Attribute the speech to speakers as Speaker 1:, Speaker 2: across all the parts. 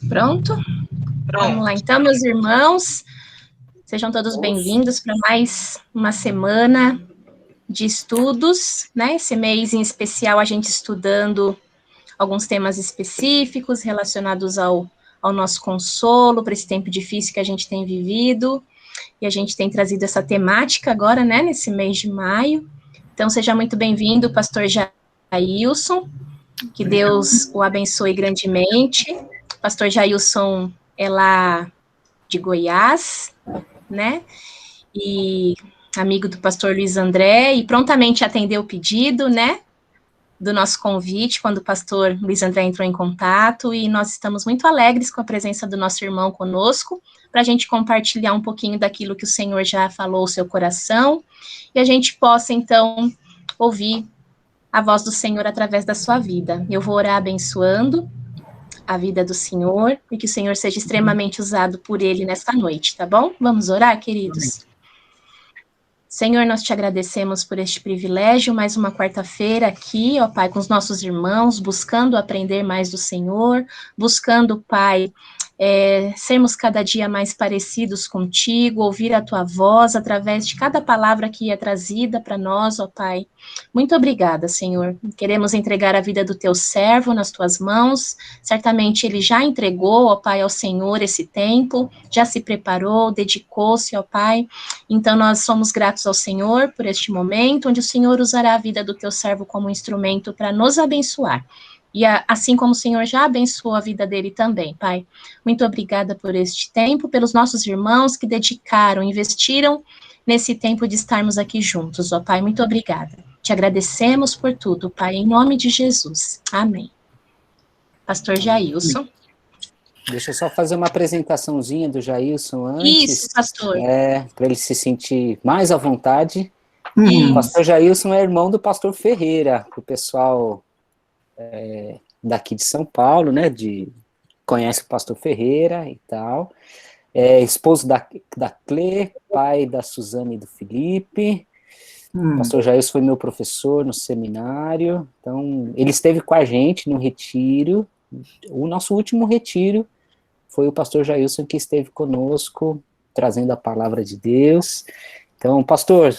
Speaker 1: Pronto? Vamos lá, então, meus irmãos. Sejam todos bem-vindos para mais uma semana de estudos, né? Esse mês em especial, a gente estudando alguns temas específicos relacionados ao nosso consolo, para esse tempo difícil que a gente tem vivido. E a gente tem trazido essa temática agora, né? Nesse mês de maio. Então, seja muito bem-vindo, pastor Jailson. Que Deus o abençoe grandemente. O pastor Jailson é lá de Goiás, né? E amigo do pastor Luiz André, e prontamente atendeu o pedido, né? Do nosso convite, quando o pastor Luiz André entrou em contato, e nós estamos muito alegres com a presença do nosso irmão conosco, para a gente compartilhar um pouquinho daquilo que o Senhor já falou ao seu coração, e a gente possa, então, ouvir a voz do Senhor através da sua vida. Eu vou orar abençoando a vida do Senhor, e que o Senhor seja extremamente usado por Ele nesta noite, tá bom? Vamos orar, queridos? Senhor, nós te agradecemos por este privilégio, mais uma quarta-feira aqui, ó Pai, com os nossos irmãos, buscando aprender mais do Senhor, buscando, Pai, sermos cada dia mais parecidos contigo, ouvir a tua voz através de cada palavra que é trazida para nós, ó Pai. Muito obrigada, Senhor. Queremos entregar a vida do teu servo nas tuas mãos. Certamente ele já entregou, ó Pai, ao Senhor esse tempo, já se preparou, dedicou-se, ó Pai. Então nós somos gratos ao Senhor por este momento, onde o Senhor usará a vida do teu servo como instrumento para nos abençoar. E assim como o Senhor já abençoou a vida dele também, Pai. Muito obrigada por este tempo, pelos nossos irmãos que dedicaram, investiram nesse tempo de estarmos aqui juntos, ó Pai. Muito obrigada. Te agradecemos por tudo, Pai, em nome de Jesus. Amém. Pastor Jailson.
Speaker 2: Deixa eu só fazer uma apresentaçãozinha do Jailson antes.
Speaker 1: Isso, pastor.
Speaker 2: Para ele se sentir mais à vontade. O pastor Jailson é irmão do pastor Ferreira, o pessoal daqui de São Paulo, né, conhece o pastor Ferreira e tal. É esposo da Clê, pai da Suzane e do Felipe. O pastor Jailson foi meu professor no seminário. Então, ele esteve com a gente no retiro. O nosso último retiro foi o pastor Jailson que esteve conosco, trazendo a palavra de Deus. Então, pastor,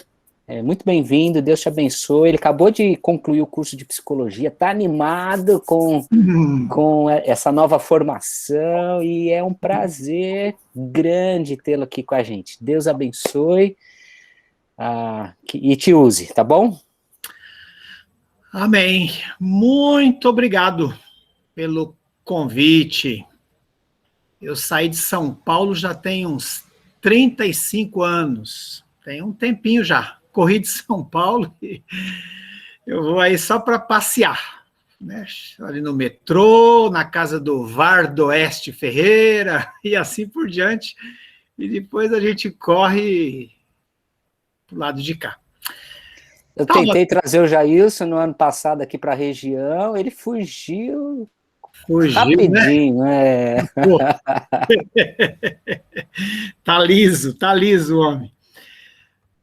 Speaker 2: muito bem-vindo, Deus te abençoe. Ele acabou de concluir o curso de psicologia, está animado com essa nova formação, e é um prazer grande tê-lo aqui com a gente. Deus abençoe e te use, tá bom?
Speaker 3: Amém. Muito obrigado pelo convite. Eu saí de São Paulo já tem uns 35 anos. Tem um tempinho já. Corri de São Paulo e eu vou aí só para passear, né? Ali no metrô, na casa do Vardoeste Ferreira e assim por diante. E depois a gente corre pro lado de cá.
Speaker 2: Eu tentei trazer o Jailson no ano passado aqui para a região, ele fugiu rapidinho, né?
Speaker 3: Tá liso o homem.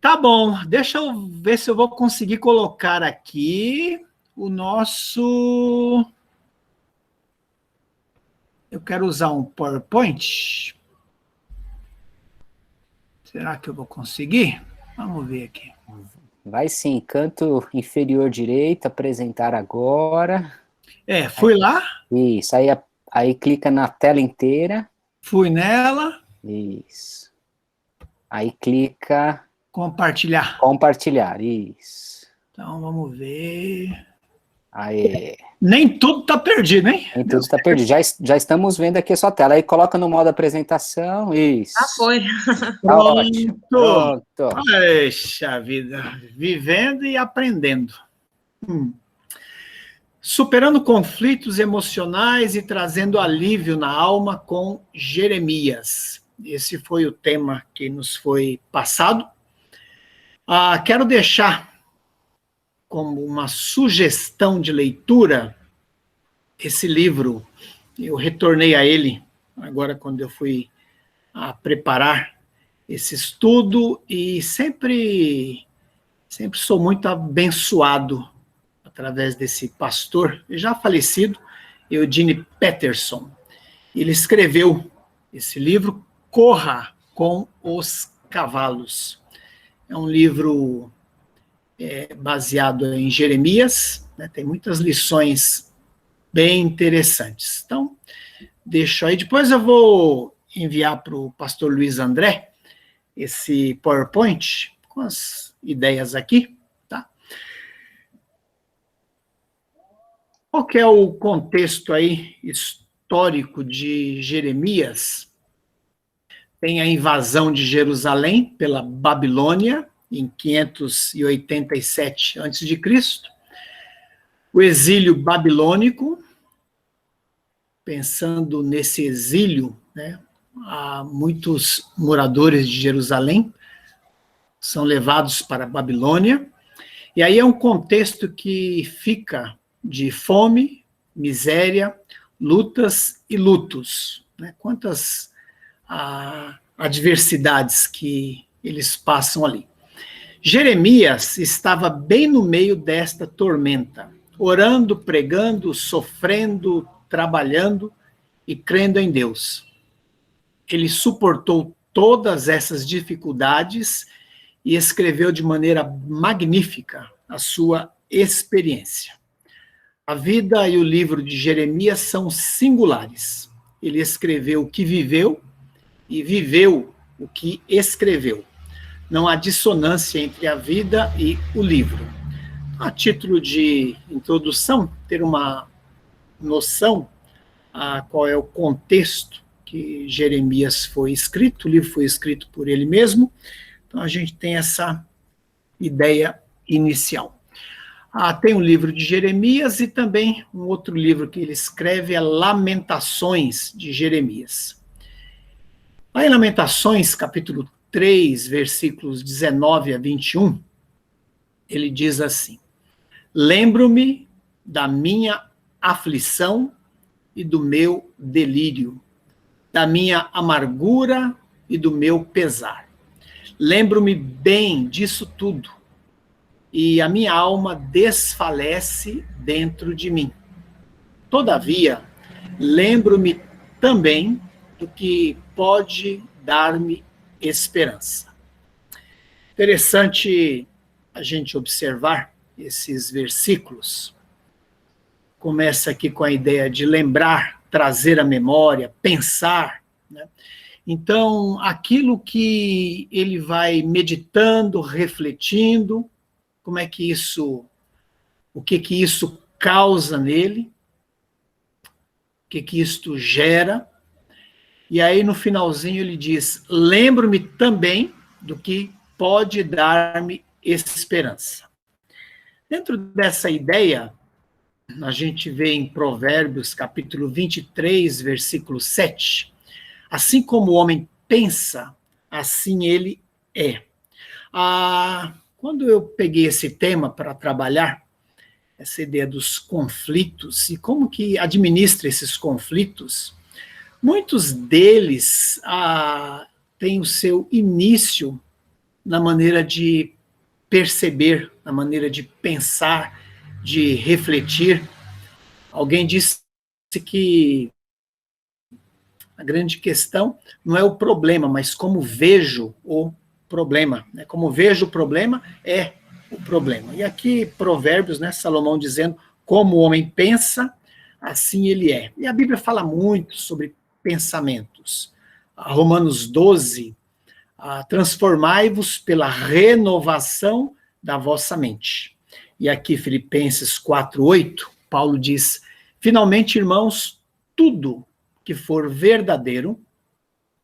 Speaker 3: Tá bom, deixa eu ver se eu vou conseguir colocar aqui o nosso... Eu quero usar um PowerPoint. Será que eu vou conseguir? Vamos ver aqui.
Speaker 2: Vai sim, canto inferior direito, apresentar agora.
Speaker 3: Fui lá.
Speaker 2: Isso, aí clica na tela inteira.
Speaker 3: Fui nela.
Speaker 2: Isso. Aí clica...
Speaker 3: Compartilhar.
Speaker 2: Compartilhar, isso.
Speaker 3: Então, vamos ver.
Speaker 2: Aí.
Speaker 3: Nem tudo está perdido, hein?
Speaker 2: Nem tudo está perdido. Já estamos vendo aqui a sua tela. Aí coloca no modo apresentação, isso.
Speaker 1: Foi.
Speaker 2: Tá ótimo. Pronto.
Speaker 3: Poxa vida, vivendo e aprendendo. Superando conflitos emocionais e trazendo alívio na alma com Jeremias. Esse foi o tema que nos foi passado. Quero deixar como uma sugestão de leitura esse livro. Eu retornei a ele agora quando eu fui preparar esse estudo e sempre sou muito abençoado através desse pastor, já falecido, Eugene Peterson. Ele escreveu esse livro, Corra com os Cavalos. É um livro baseado em Jeremias, né? Tem muitas lições bem interessantes. Então, deixo aí. Depois eu vou enviar para o pastor Luiz André esse PowerPoint com as ideias aqui, tá? Qual que é o contexto aí histórico de Jeremias? Tem a invasão de Jerusalém pela Babilônia, em 587 a.C., o exílio babilônico. Pensando nesse exílio, né, há muitos moradores de Jerusalém são levados para a Babilônia, e aí é um contexto que fica de fome, miséria, lutas e lutos, né? Quantas adversidades que eles passam ali. Jeremias estava bem no meio desta tormenta, orando, pregando, sofrendo, trabalhando e crendo em Deus. Ele suportou todas essas dificuldades e escreveu de maneira magnífica a sua experiência. A vida e o livro de Jeremias são singulares. Ele escreveu o que viveu e viveu o que escreveu. Não há dissonância entre a vida e o livro. A título de introdução, ter uma noção a qual é o contexto que Jeremias foi escrito, o livro foi escrito por ele mesmo, então a gente tem essa ideia inicial. Tem um livro de Jeremias e também um outro livro que ele escreve é Lamentações de Jeremias. Lá em Lamentações, capítulo 3, versículos 19 a 21, ele diz assim: lembro-me da minha aflição e do meu delírio, da minha amargura e do meu pesar. Lembro-me bem disso tudo, e a minha alma desfalece dentro de mim. Todavia, lembro-me também do que pode dar-me esperança. Interessante a gente observar esses versículos. Começa aqui com a ideia de lembrar, trazer à memória, pensar, né? Então, aquilo que ele vai meditando, refletindo, como é que isso, o que isso causa nele, o que isto gera. E aí, no finalzinho, ele diz: lembro-me também do que pode dar-me esperança. Dentro dessa ideia, a gente vê em Provérbios, capítulo 23, versículo 7, assim como o homem pensa, assim ele é. Quando eu peguei esse tema para trabalhar, essa ideia dos conflitos e como que administra esses conflitos, muitos deles têm o seu início na maneira de perceber, na maneira de pensar, de refletir. Alguém disse que a grande questão não é o problema, mas como vejo o problema. Né? Como vejo o problema é o problema. E aqui, Provérbios, né, Salomão dizendo, como o homem pensa, assim ele é. E a Bíblia fala muito sobre pensamentos. Romanos 12, transformai-vos pela renovação da vossa mente. E aqui, Filipenses 4:8, Paulo diz, finalmente, irmãos, tudo que for verdadeiro,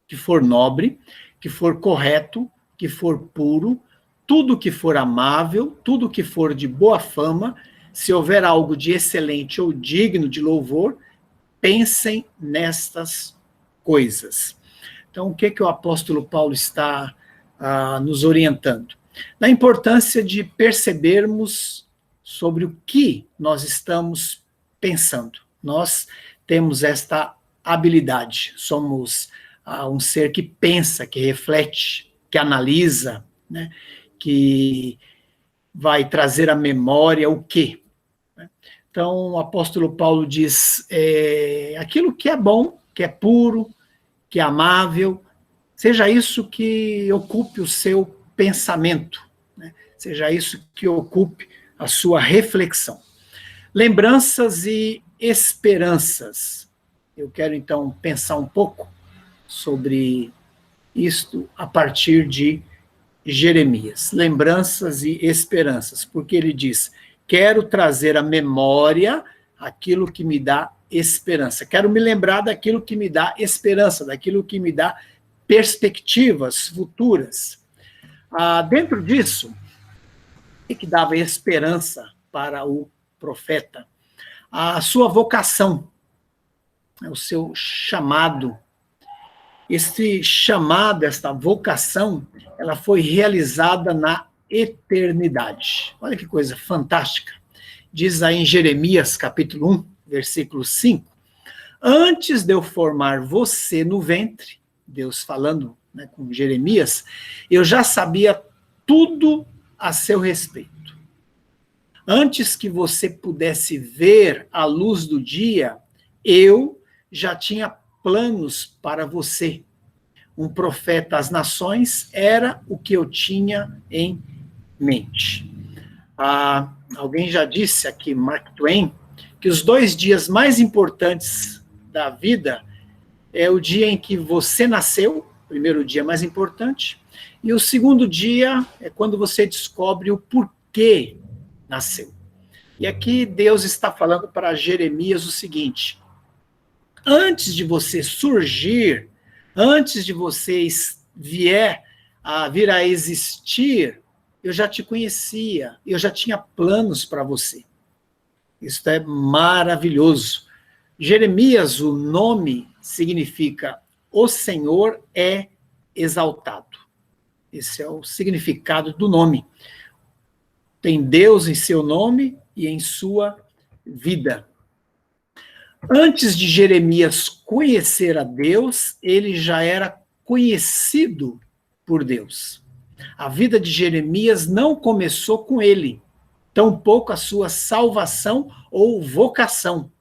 Speaker 3: que for nobre, que for correto, que for puro, tudo que for amável, tudo que for de boa fama, se houver algo de excelente ou digno de louvor, pensem nestas coisas. Então, o que o apóstolo Paulo está nos orientando? Na importância de percebermos sobre o que nós estamos pensando. Nós temos esta habilidade, somos um ser que pensa, que reflete, que analisa, né? Que vai trazer à memória o quê? Então, o apóstolo Paulo diz, aquilo que é bom, que é puro, que é amável, seja isso que ocupe o seu pensamento, né? Seja isso que ocupe a sua reflexão. Lembranças e esperanças. Eu quero, então, pensar um pouco sobre isto a partir de Jeremias. Lembranças e esperanças, porque ele diz, quero trazer à memória aquilo que me dá esperança. Quero me lembrar daquilo que me dá esperança, daquilo que me dá perspectivas futuras. Dentro disso, o que dava esperança para o profeta? A sua vocação, o seu chamado. Este chamado, esta vocação, ela foi realizada na eternidade. Olha que coisa fantástica. Diz aí em Jeremias, capítulo 1, versículo 5, antes de eu formar você no ventre, Deus falando, né, com Jeremias, eu já sabia tudo a seu respeito. Antes que você pudesse ver a luz do dia, eu já tinha planos para você. Um profeta às nações era o que eu tinha em mente. Alguém já disse aqui, Mark Twain, que os 2 dias mais importantes da vida é o dia em que você nasceu, o primeiro dia mais importante, e o segundo dia é quando você descobre o porquê nasceu. E aqui Deus está falando para Jeremias o seguinte, antes de você surgir, antes de você vir a existir, eu já te conhecia, eu já tinha planos para você. Isso é maravilhoso. Jeremias, o nome significa o Senhor é exaltado. Esse é o significado do nome. Tem Deus em seu nome e em sua vida. Antes de Jeremias conhecer a Deus, ele já era conhecido por Deus. A vida de Jeremias não começou com ele, tampouco a sua salvação ou vocação.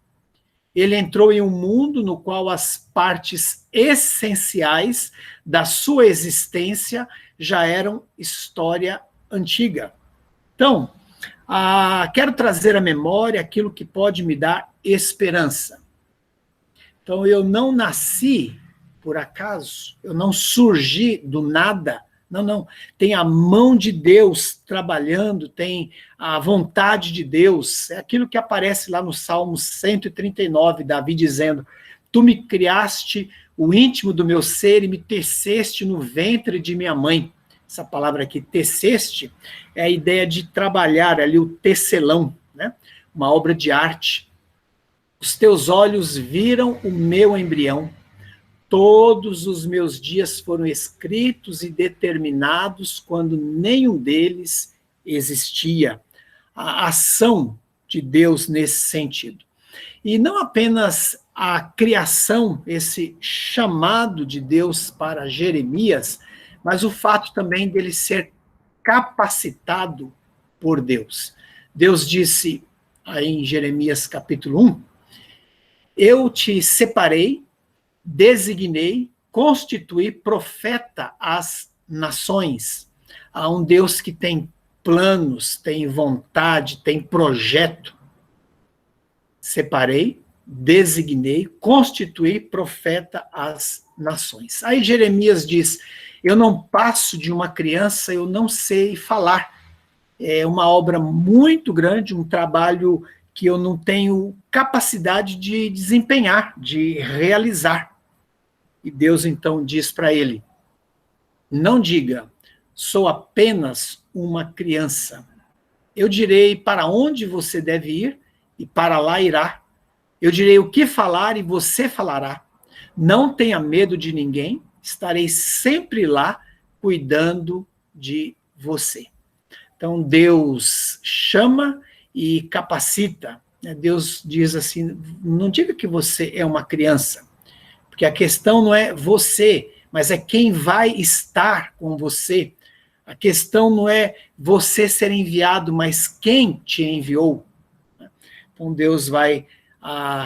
Speaker 3: Ele entrou em um mundo no qual as partes essenciais da sua existência já eram história antiga. Então, quero trazer à memória aquilo que pode me dar esperança. Então, eu não nasci por acaso, eu não surgi do nada. Não. Tem a mão de Deus trabalhando, tem a vontade de Deus. É aquilo que aparece lá no Salmo 139, Davi dizendo, tu me criaste o íntimo do meu ser e me teceste no ventre de minha mãe. Essa palavra aqui, teceste, é a ideia de trabalhar ali o tecelão, né? Uma obra de arte. Os teus olhos viram o meu embrião. Todos os meus dias foram escritos e determinados quando nenhum deles existia. A ação de Deus nesse sentido. E não apenas a criação, esse chamado de Deus para Jeremias, mas o fato também dele ser capacitado por Deus. Deus disse aí em Jeremias capítulo 1, eu te separei, designei, constituí profeta às nações. Há um Deus que tem planos, tem vontade, tem projeto. Separei, designei, constituí profeta às nações. Aí Jeremias diz, eu não passo de uma criança, eu não sei falar. É uma obra muito grande, um trabalho que eu não tenho capacidade de desempenhar, de realizar. E Deus então diz para ele, não diga, sou apenas uma criança. Eu direi para onde você deve ir e para lá irá. Eu direi o que falar e você falará. Não tenha medo de ninguém, estarei sempre lá cuidando de você. Então Deus chama e capacita. Deus diz assim, não diga que você é uma criança, porque a questão não é você, mas é quem vai estar com você. A questão não é você ser enviado, mas quem te enviou. Então Deus vai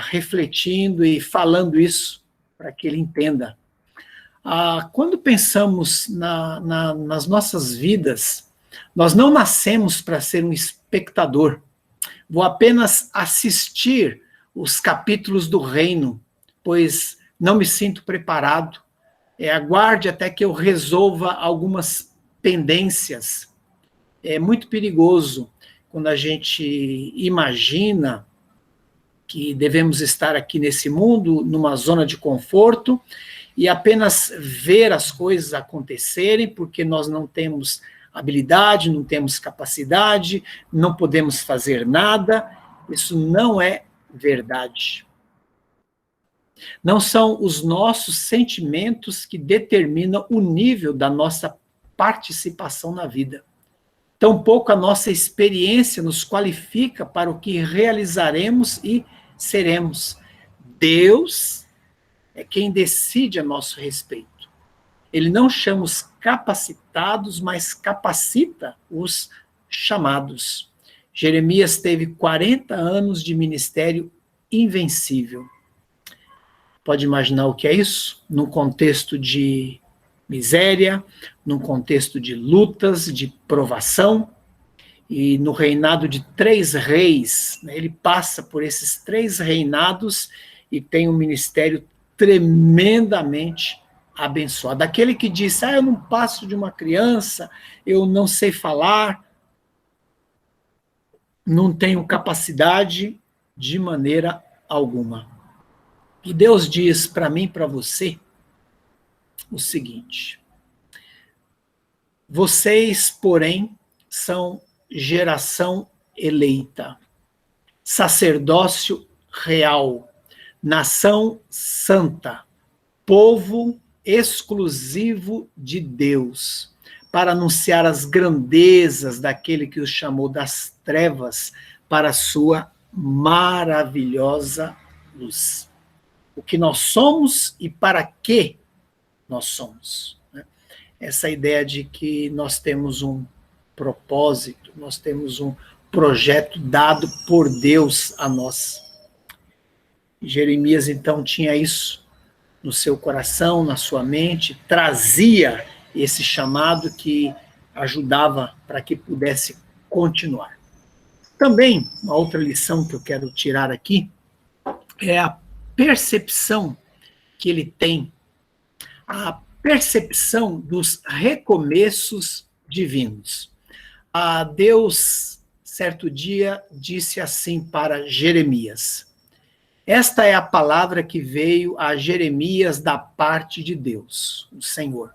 Speaker 3: refletindo e falando isso para que ele entenda. Quando pensamos nas nossas vidas, nós não nascemos para ser um espectador. Vou apenas assistir os capítulos do reino, pois não me sinto preparado. Aguarde até que eu resolva algumas pendências. É muito perigoso quando a gente imagina que devemos estar aqui nesse mundo, numa zona de conforto, e apenas ver as coisas acontecerem, porque nós não temos habilidade, não temos capacidade, não podemos fazer nada. Isso não é verdade. Não são os nossos sentimentos que determinam o nível da nossa participação na vida. Tampouco a nossa experiência nos qualifica para o que realizaremos e seremos. Deus é quem decide a nosso respeito. Ele não chama os capacitados, mas capacita os chamados. Jeremias teve 40 anos de ministério invencível. Pode imaginar o que é isso? Num contexto de miséria, num contexto de lutas, de provação, e no reinado de 3 reis, né, ele passa por esses 3 reinados e tem um ministério tremendamente abençoado. Aquele que disse, eu não passo de uma criança, eu não sei falar, não tenho capacidade de maneira alguma. E Deus diz para mim e para você o seguinte: vocês, porém, são geração eleita, sacerdócio real, nação santa, povo exclusivo de Deus, para anunciar as grandezas daquele que os chamou das trevas para a sua maravilhosa luz. O que nós somos e para que nós somos. Essa ideia de que nós temos um propósito, nós temos um projeto dado por Deus a nós. Jeremias, então, tinha isso no seu coração, na sua mente, trazia esse chamado que ajudava para que pudesse continuar. Também, uma outra lição que eu quero tirar aqui é a percepção que ele tem, a percepção dos recomeços divinos. Deus, certo dia, disse assim para Jeremias: esta é a palavra que veio a Jeremias da parte de Deus, o Senhor.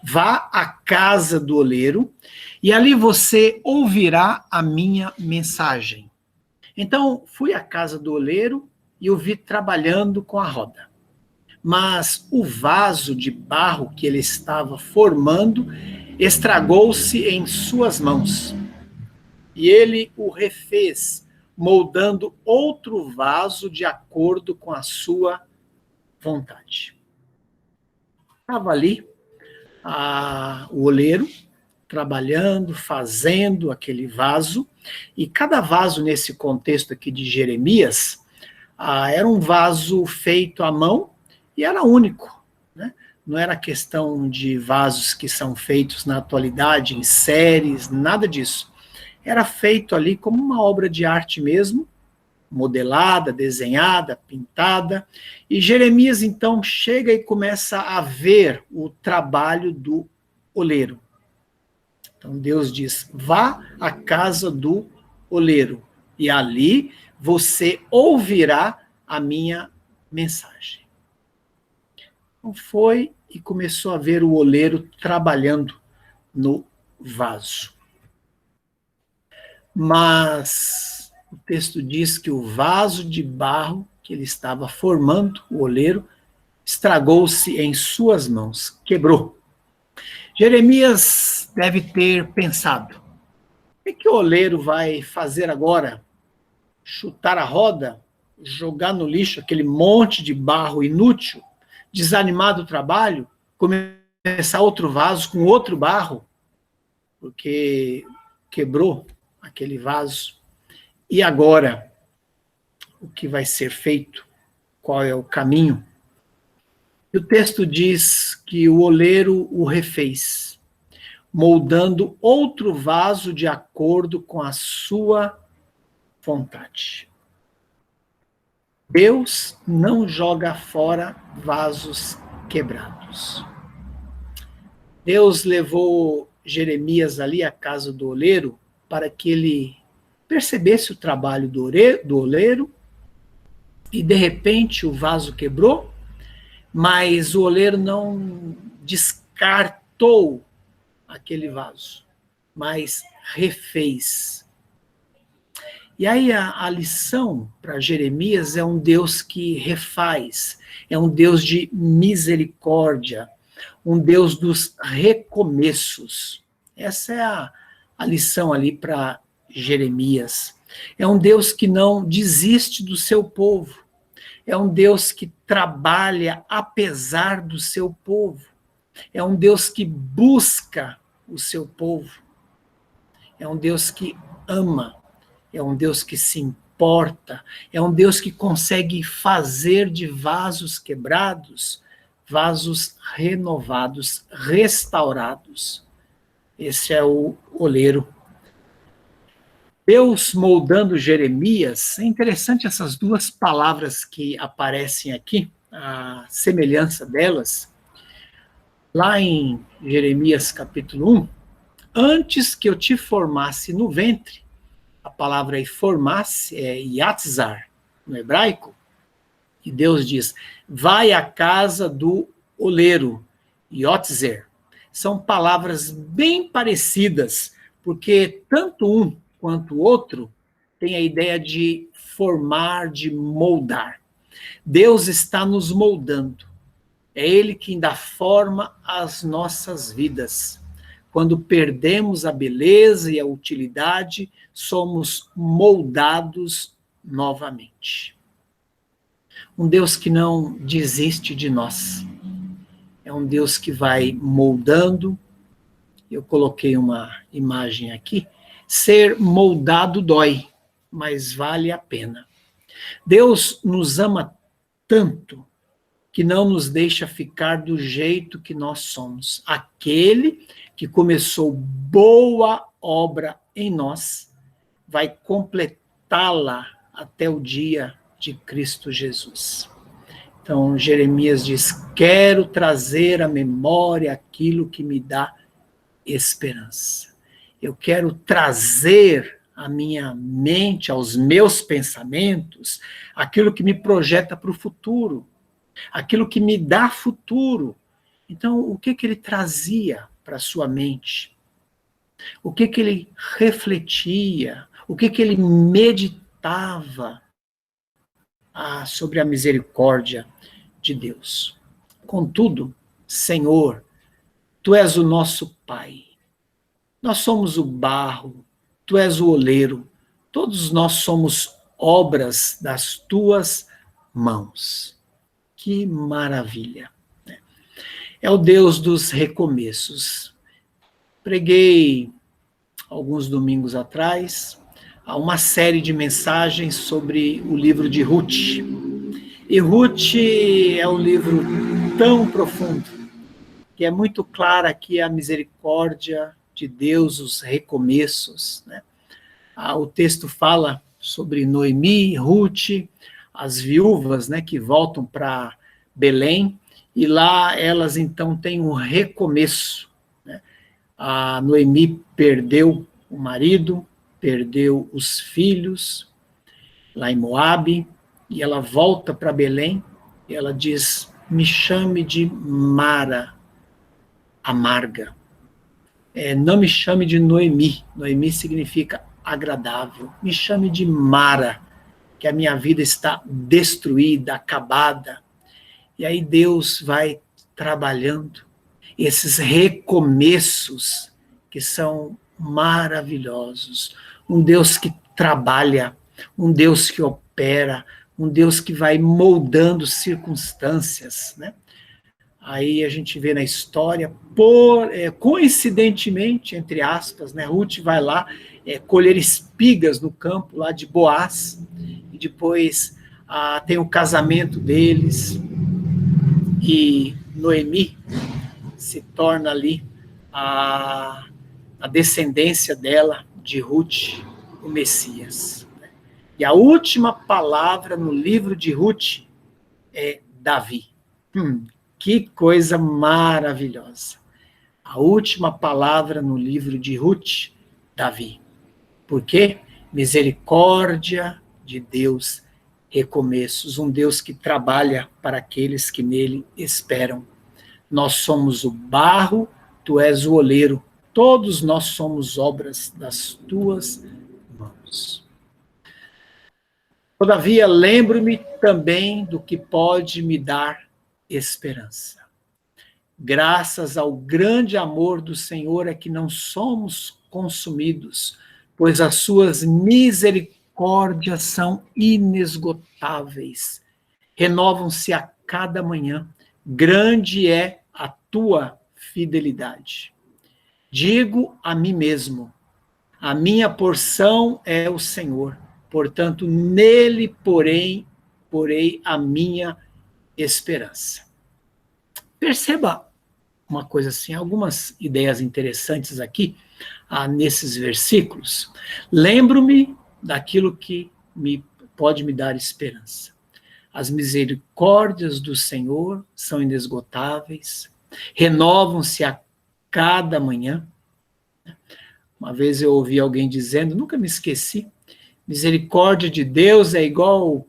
Speaker 3: Vá à casa do oleiro e ali você ouvirá a minha mensagem. Então, fui à casa do oleiro e o vi trabalhando com a roda. Mas o vaso de barro que ele estava formando estragou-se em suas mãos. E ele o refez, moldando outro vaso de acordo com a sua vontade. Estava ali o oleiro, trabalhando, fazendo aquele vaso, e cada vaso nesse contexto aqui de Jeremias, era um vaso feito à mão, e era único, né? Não era questão de vasos que são feitos na atualidade, em séries, nada disso. Era feito ali como uma obra de arte mesmo, modelada, desenhada, pintada, e Jeremias então chega e começa a ver o trabalho do oleiro. Então Deus diz, vá à casa do oleiro, e ali você ouvirá a minha mensagem. Então foi e começou a ver o oleiro trabalhando no vaso. Mas o texto diz que o vaso de barro que ele estava formando, o oleiro, estragou-se em suas mãos, quebrou. Jeremias deve ter pensado, o que o oleiro vai fazer agora? Chutar a roda? Jogar no lixo aquele monte de barro inútil? Desanimar do trabalho? Começar outro vaso com outro barro? Porque quebrou aquele vaso. E agora? o que vai ser feito, qual é o caminho. E o texto diz que o oleiro o refez, moldando outro vaso de acordo com a sua vontade. Deus não joga fora vasos quebrados. Deus levou Jeremias ali à casa do oleiro para que ele percebesse o trabalho do oleiro e, de repente, o vaso quebrou, mas o oleiro não descartou aquele vaso, mas refez. E aí a lição para Jeremias é um Deus que refaz, é um Deus de misericórdia, um Deus dos recomeços. Essa é a lição ali para Jeremias. É um Deus que não desiste do seu povo. É um Deus que trabalha apesar do seu povo. É um Deus que busca o seu povo. É um Deus que ama. É um Deus que se importa. É um Deus que consegue fazer de vasos quebrados vasos renovados, restaurados. Esse é o oleiro. Deus moldando Jeremias, é interessante essas duas palavras que aparecem aqui, a semelhança delas. Lá em Jeremias capítulo 1, antes que eu te formasse no ventre, a palavra aí formasse é yatzar, no hebraico, e Deus diz, vai à casa do oleiro, yotzer. São palavras bem parecidas, porque tanto um quanto o outro tem a ideia de formar, de moldar. Deus está nos moldando. É Ele quem dá forma às nossas vidas. Quando perdemos a beleza e a utilidade, somos moldados novamente. Um Deus que não desiste de nós. É um Deus que vai moldando. Eu coloquei uma imagem aqui. Ser moldado dói, mas vale a pena. Deus nos ama tanto que não nos deixa ficar do jeito que nós somos. Aquele que começou boa obra em nós vai completá-la até o dia de Cristo Jesus. Então, Jeremias diz, quero trazer à memória aquilo que me dá esperança. Eu quero trazer à minha mente, aos meus pensamentos, aquilo que me projeta para o futuro, aquilo que me dá futuro. Então, o que ele trazia para a sua mente? O que ele refletia? O que ele meditava sobre a misericórdia de Deus? Contudo, Senhor, Tu és o nosso Pai. Nós somos o barro, Tu és o oleiro. Todos nós somos obras das Tuas mãos. Que maravilha! É o Deus dos recomeços. Preguei alguns domingos atrás uma série de mensagens sobre o livro de Ruth. E Ruth é um livro tão profundo, que é muito clara aqui a misericórdia de Deus, os recomeços, né? O texto fala sobre Noemi, Ruth, as viúvas, né, que voltam para Belém, e lá elas então têm um recomeço, né? A Noemi perdeu o marido, perdeu os filhos lá em Moabe, e ela volta para Belém, e ela diz, me chame de Mara, amarga. Não me chame de Noemi. Noemi significa agradável. Me chame de Mara, que a minha vida está destruída, acabada. E aí Deus vai trabalhando esses recomeços que são maravilhosos. Um Deus que trabalha, um Deus que opera, um Deus que vai moldando circunstâncias, né? Aí a gente vê na história, coincidentemente, entre aspas, né, Ruth vai lá colher espigas no campo lá de Boaz, e depois tem o casamento deles, e Noemi se torna ali a descendência dela, de Ruth, o Messias. E a última palavra no livro de Ruth é Davi. Que coisa maravilhosa. A última palavra no livro de Ruth, Davi. Por quê? Misericórdia de Deus, recomeços. Um Deus que trabalha para aqueles que nele esperam. Nós somos o barro, tu és o oleiro. Todos nós somos obras das tuas mãos. Todavia, lembro-me também do que pode me dar esperança. Graças ao grande amor do Senhor é que não somos consumidos, pois as suas misericórdias são inesgotáveis. Renovam-se a cada manhã. Grande é a tua fidelidade. Digo a mim mesmo, a minha porção é o Senhor, portanto, nele porei a minha esperança. Perceba uma coisa assim, algumas ideias interessantes aqui, nesses versículos. Lembro-me daquilo que pode me dar esperança. As misericórdias do Senhor são inesgotáveis, renovam-se a cada manhã. Uma vez eu ouvi alguém dizendo, nunca me esqueci, misericórdia de Deus é igual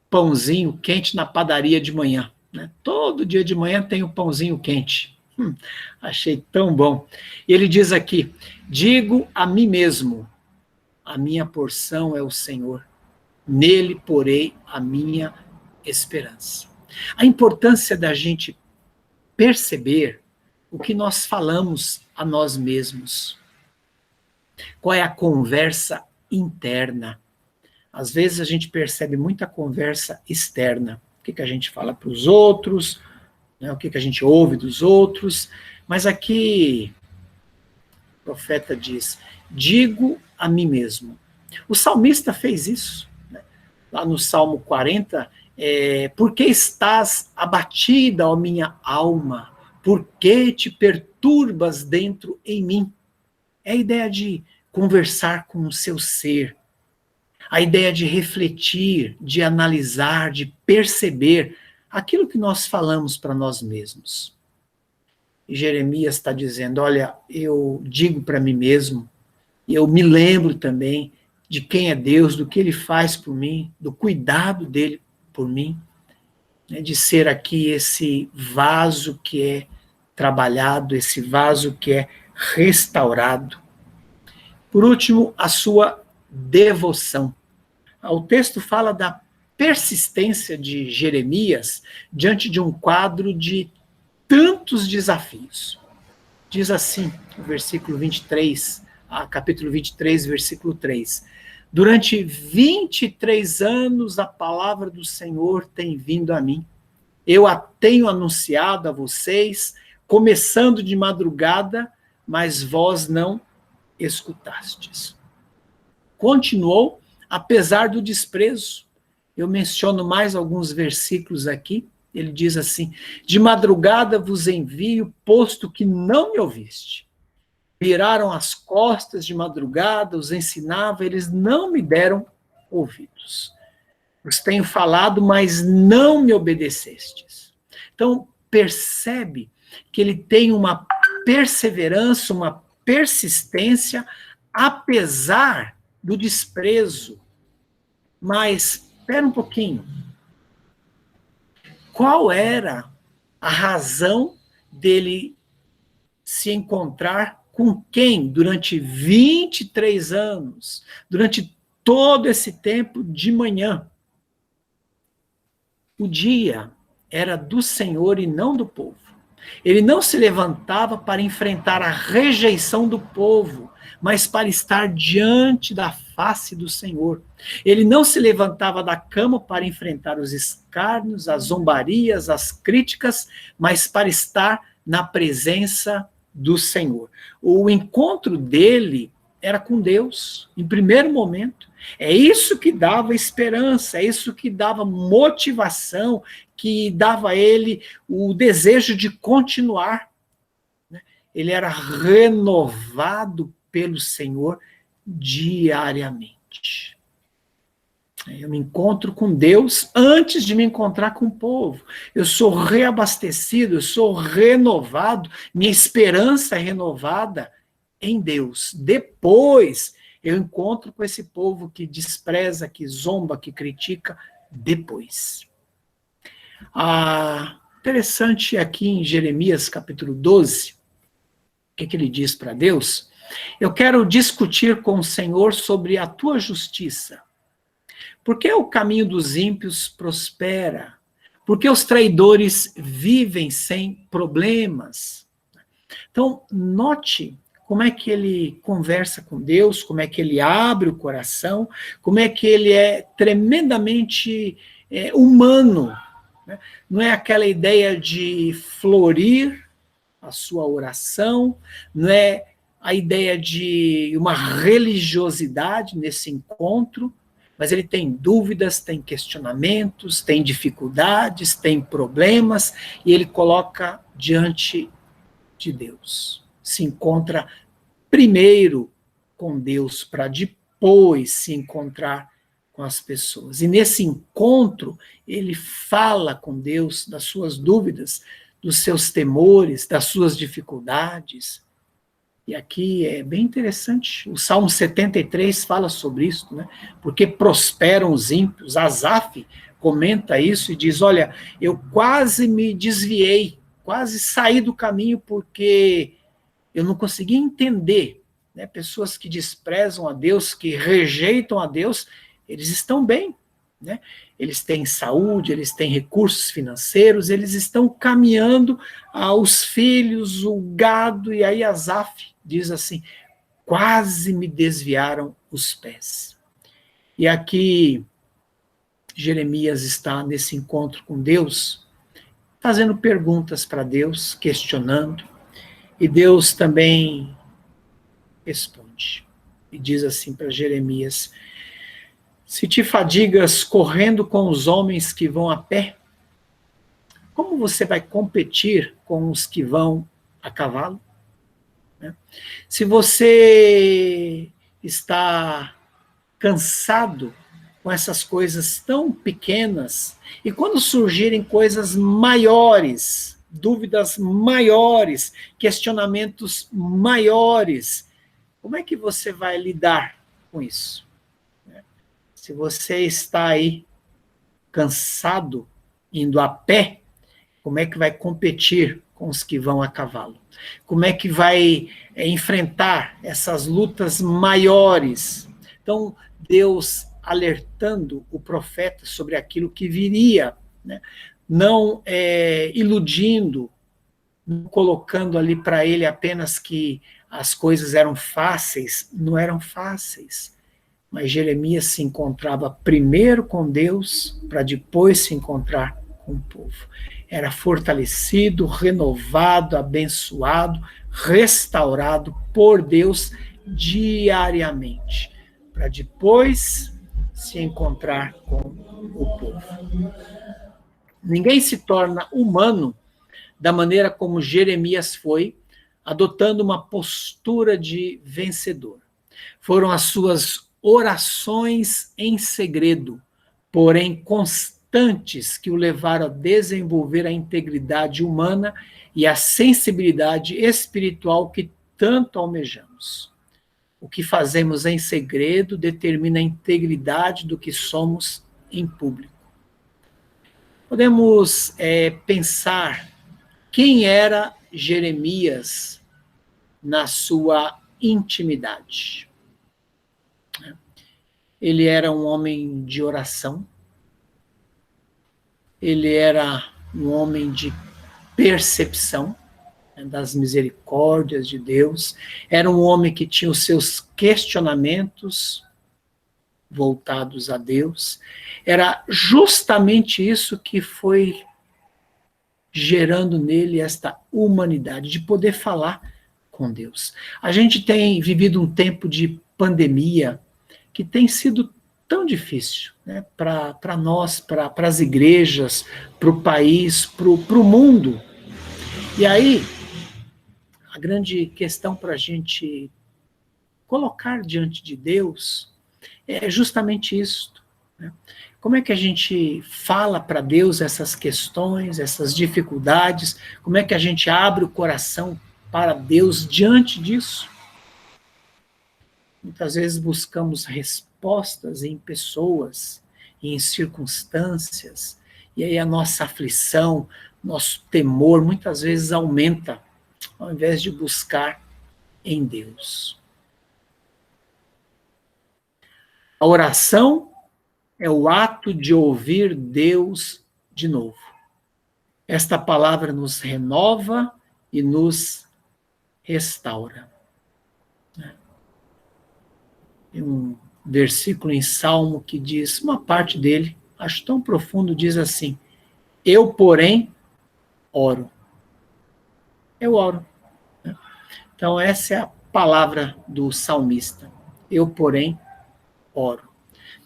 Speaker 3: pãozinho quente na padaria de manhã. Né? Todo dia de manhã tem um pãozinho quente. Achei tão bom. E ele diz aqui, digo a mim mesmo, a minha porção é o Senhor, nele porei a minha esperança. A importância da gente perceber o que nós falamos a nós mesmos. Qual é a conversa interna? Às vezes a gente percebe muita conversa externa. O que a gente fala para os outros, né, o que a gente ouve dos outros. Mas aqui o profeta diz, digo a mim mesmo. O salmista fez isso. Né? Lá no Salmo 40, por que estás abatida, ó minha alma? Por que te perturbas dentro em mim? É a ideia de conversar com o seu ser, a ideia de refletir, de analisar, de perceber aquilo que nós falamos para nós mesmos. E Jeremias está dizendo, olha, eu digo para mim mesmo, e eu me lembro também de quem é Deus, do que Ele faz por mim, do cuidado dEle por mim, né, de ser aqui esse vaso que é trabalhado, esse vaso que é restaurado. Por último, a sua devoção. O texto fala da persistência de Jeremias diante de um quadro de tantos desafios. Diz assim, o versículo 23, capítulo 23, versículo 3. Durante 23 anos a palavra do Senhor tem vindo a mim. Eu a tenho anunciado a vocês, começando de madrugada, mas vós não escutastes. Continuou, apesar do desprezo. Eu menciono mais alguns versículos aqui. Ele diz assim, de madrugada vos envio, posto que não me ouviste. Viraram as costas de madrugada, os ensinava, eles não me deram ouvidos. Os tenho falado, mas não me obedecestes. Então, percebe que ele tem uma perseverança, uma persistência, apesar do desprezo. Mas, espera um pouquinho. Qual era a razão dele se encontrar com quem durante 23 anos, durante todo esse tempo de manhã? O dia era do Senhor e não do povo. Ele não se levantava para enfrentar a rejeição do povo, mas para estar diante da face do Senhor. Ele não se levantava da cama para enfrentar os escárnios, as zombarias, as críticas, mas para estar na presença do Senhor. O encontro dele era com Deus, em primeiro momento. É isso que dava esperança, é isso que dava motivação, que dava a ele o desejo de continuar. Ele era renovado pelo Senhor diariamente. Eu me encontro com Deus antes de me encontrar com o povo. Eu sou reabastecido, eu sou renovado, minha esperança é renovada em Deus. Depois eu encontro com esse povo que despreza, que zomba, que critica, depois. Interessante aqui em Jeremias capítulo 12, o que ele diz para Deus? Eu quero discutir com o Senhor sobre a tua justiça. Por que o caminho dos ímpios prospera? Por que os traidores vivem sem problemas? Então, note como é que ele conversa com Deus, como é que ele abre o coração, como é que ele é tremendamente humano. Né? Não é aquela ideia de florir a sua oração, não é a ideia de uma religiosidade nesse encontro, mas ele tem dúvidas, tem questionamentos, tem dificuldades, tem problemas, e ele coloca diante de Deus. Se encontra primeiro com Deus, para depois se encontrar com as pessoas. E nesse encontro, ele fala com Deus das suas dúvidas, dos seus temores, das suas dificuldades. E aqui é bem interessante, o Salmo 73 fala sobre isso, né? Porque prosperam os ímpios. Asaf comenta isso e diz, olha, eu quase me desviei, quase saí do caminho porque eu não consegui entender, né? Pessoas que desprezam a Deus, que rejeitam a Deus, eles estão bem, né? Eles têm saúde, eles têm recursos financeiros, eles estão caminhando aos filhos, o gado, e aí Asaf diz assim, quase me desviaram os pés. E aqui Jeremias está nesse encontro com Deus, fazendo perguntas para Deus, questionando, e Deus também responde. E diz assim para Jeremias, se te fadigas correndo com os homens que vão a pé, como você vai competir com os que vão a cavalo? Se você está cansado com essas coisas tão pequenas, e quando surgirem coisas maiores, dúvidas maiores, questionamentos maiores, como é que você vai lidar com isso? Se você está aí cansado, indo a pé, como é que vai competir com os que vão a cavalo? Como é que vai enfrentar essas lutas maiores? Então, Deus alertando o profeta sobre aquilo que viria, né? Não iludindo, não colocando ali para ele apenas que as coisas eram fáceis, não eram fáceis. Mas Jeremias se encontrava primeiro com Deus, para depois se encontrar com o povo. Era fortalecido, renovado, abençoado, restaurado por Deus diariamente, para depois se encontrar com o povo. Ninguém se torna humano da maneira como Jeremias foi, adotando uma postura de vencedor. Foram as suas orações em segredo, porém constantes, que o levaram a desenvolver a integridade humana e a sensibilidade espiritual que tanto almejamos. O que fazemos em segredo determina a integridade do que somos em público. Podemos pensar quem era Jeremias na sua intimidade. Ele era um homem de oração, ele era um homem de percepção, né, das misericórdias de Deus. Era um homem que tinha os seus questionamentos voltados a Deus. Era justamente isso que foi gerando nele esta humanidade, de poder falar com Deus. A gente tem vivido um tempo de pandemia que tem sido tão difícil, né, para nós, para as igrejas, para o país, para o mundo. E aí, a grande questão para a gente colocar diante de Deus é justamente isso, né? Como é que a gente fala para Deus essas questões, essas dificuldades? Como é que a gente abre o coração para Deus diante disso? Muitas vezes buscamos respostas em pessoas, em circunstâncias, e aí a nossa aflição, nosso temor, muitas vezes aumenta, ao invés de buscar em Deus. A oração é o ato de ouvir Deus de novo. Esta palavra nos renova e nos restaura. Tem um versículo em Salmo que diz, uma parte dele, acho tão profundo, diz assim: eu, porém, oro. Eu oro. Então, essa é a palavra do salmista. Eu, porém, oro.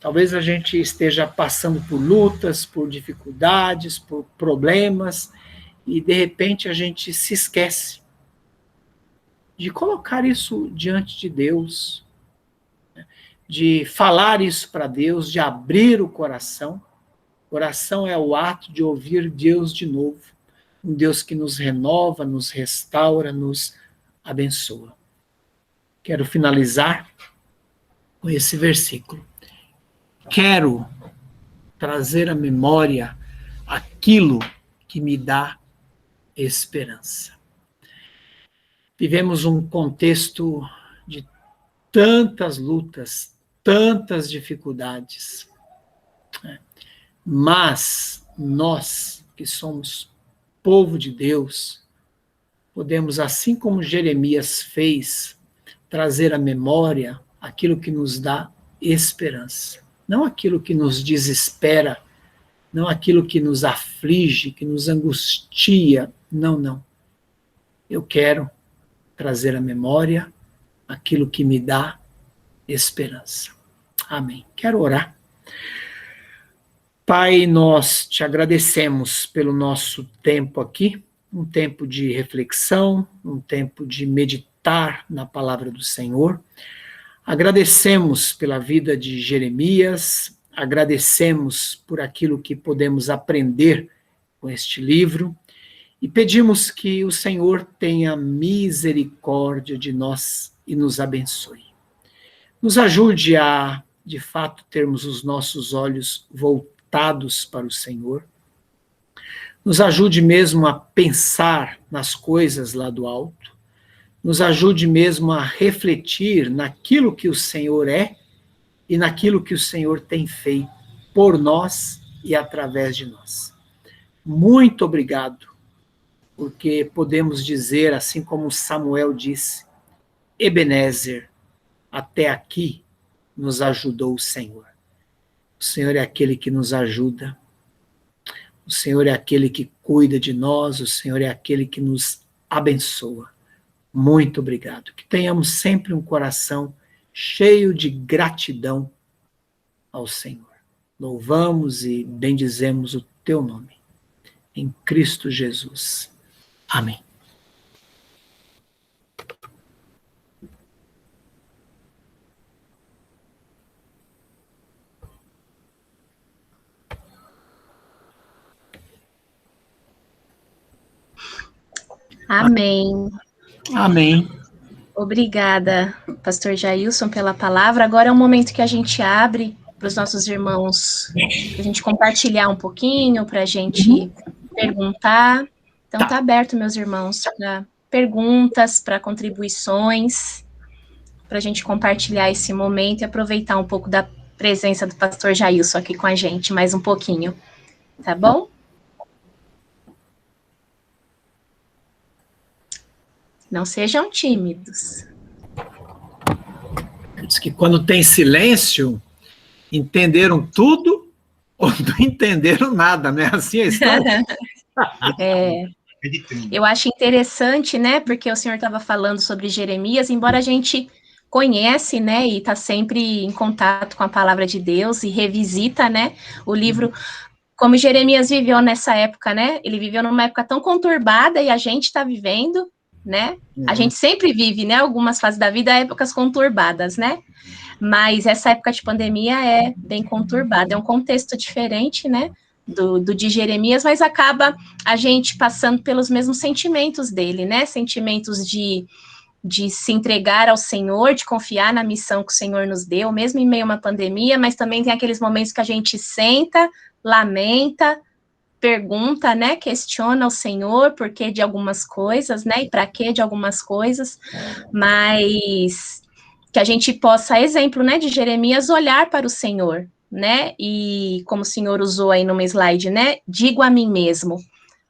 Speaker 3: Talvez a gente esteja passando por lutas, por dificuldades, por problemas, e de repente a gente se esquece de colocar isso diante de Deus, de falar isso para Deus, de abrir o coração. Oração é o ato de ouvir Deus de novo, um Deus que nos renova, nos restaura, nos abençoa. Quero finalizar com esse versículo. Quero trazer à memória aquilo que me dá esperança. Vivemos um contexto de tantas lutas, tantas dificuldades, mas nós, que somos povo de Deus, podemos, assim como Jeremias fez, trazer à memória aquilo que nos dá esperança. Não aquilo que nos desespera, não aquilo que nos aflige, que nos angustia. Não, não. Eu quero trazer à memória aquilo que me dá esperança. Amém. Quero orar. Pai, nós te agradecemos pelo nosso tempo aqui, um tempo de reflexão, um tempo de meditar na palavra do Senhor. Agradecemos pela vida de Jeremias, agradecemos por aquilo que podemos aprender com este livro e pedimos que o Senhor tenha misericórdia de nós e nos abençoe. Nos ajude a, de fato, termos os nossos olhos voltados para o Senhor. Nos ajude mesmo a pensar nas coisas lá do alto. Nos ajude mesmo a refletir naquilo que o Senhor é e naquilo que o Senhor tem feito por nós e através de nós. Muito obrigado, porque podemos dizer, assim como Samuel disse, Ebenezer, até aqui nos ajudou o Senhor. O Senhor é aquele que nos ajuda, o Senhor é aquele que cuida de nós, o Senhor é aquele que nos abençoa. Muito obrigado. Que tenhamos sempre um coração cheio de gratidão ao Senhor. Louvamos e bendizemos o teu nome. Em Cristo Jesus. Amém.
Speaker 1: Amém.
Speaker 3: Amém.
Speaker 1: Obrigada, pastor Jailson, pela palavra. Agora é um momento que a gente abre para os nossos irmãos, para a gente compartilhar um pouquinho, para a gente perguntar. Então, está aberto, meus irmãos, para perguntas, para contribuições, para a gente compartilhar esse momento e aproveitar um pouco da presença do pastor Jailson aqui com a gente, mais um pouquinho. Tá bom? Não sejam tímidos.
Speaker 3: Diz que quando tem silêncio, entenderam tudo ou não entenderam nada, né? Assim a história.
Speaker 1: Eu acho interessante, né? Porque o senhor estava falando sobre Jeremias, embora a gente conhece, né? E está sempre em contato com a palavra de Deus e revisita, né? O livro, como Jeremias viveu nessa época, né? Ele viveu numa época tão conturbada e a gente está vivendo, né? A gente sempre vive, né? Algumas fases da vida, épocas conturbadas, né? Mas essa época de pandemia é bem conturbada, é um contexto diferente, né? Do de Jeremias, mas acaba a gente passando pelos mesmos sentimentos dele, né? Sentimentos de se entregar ao Senhor, de confiar na missão que o Senhor nos deu, mesmo em meio a uma pandemia, mas também tem aqueles momentos que a gente senta, lamenta, pergunta, né, questiona o Senhor por que de algumas coisas, né, e para que de algumas coisas, mas que a gente possa, exemplo, né, de Jeremias, olhar para o Senhor, né, e como o Senhor usou aí numa slide, né, digo a mim mesmo,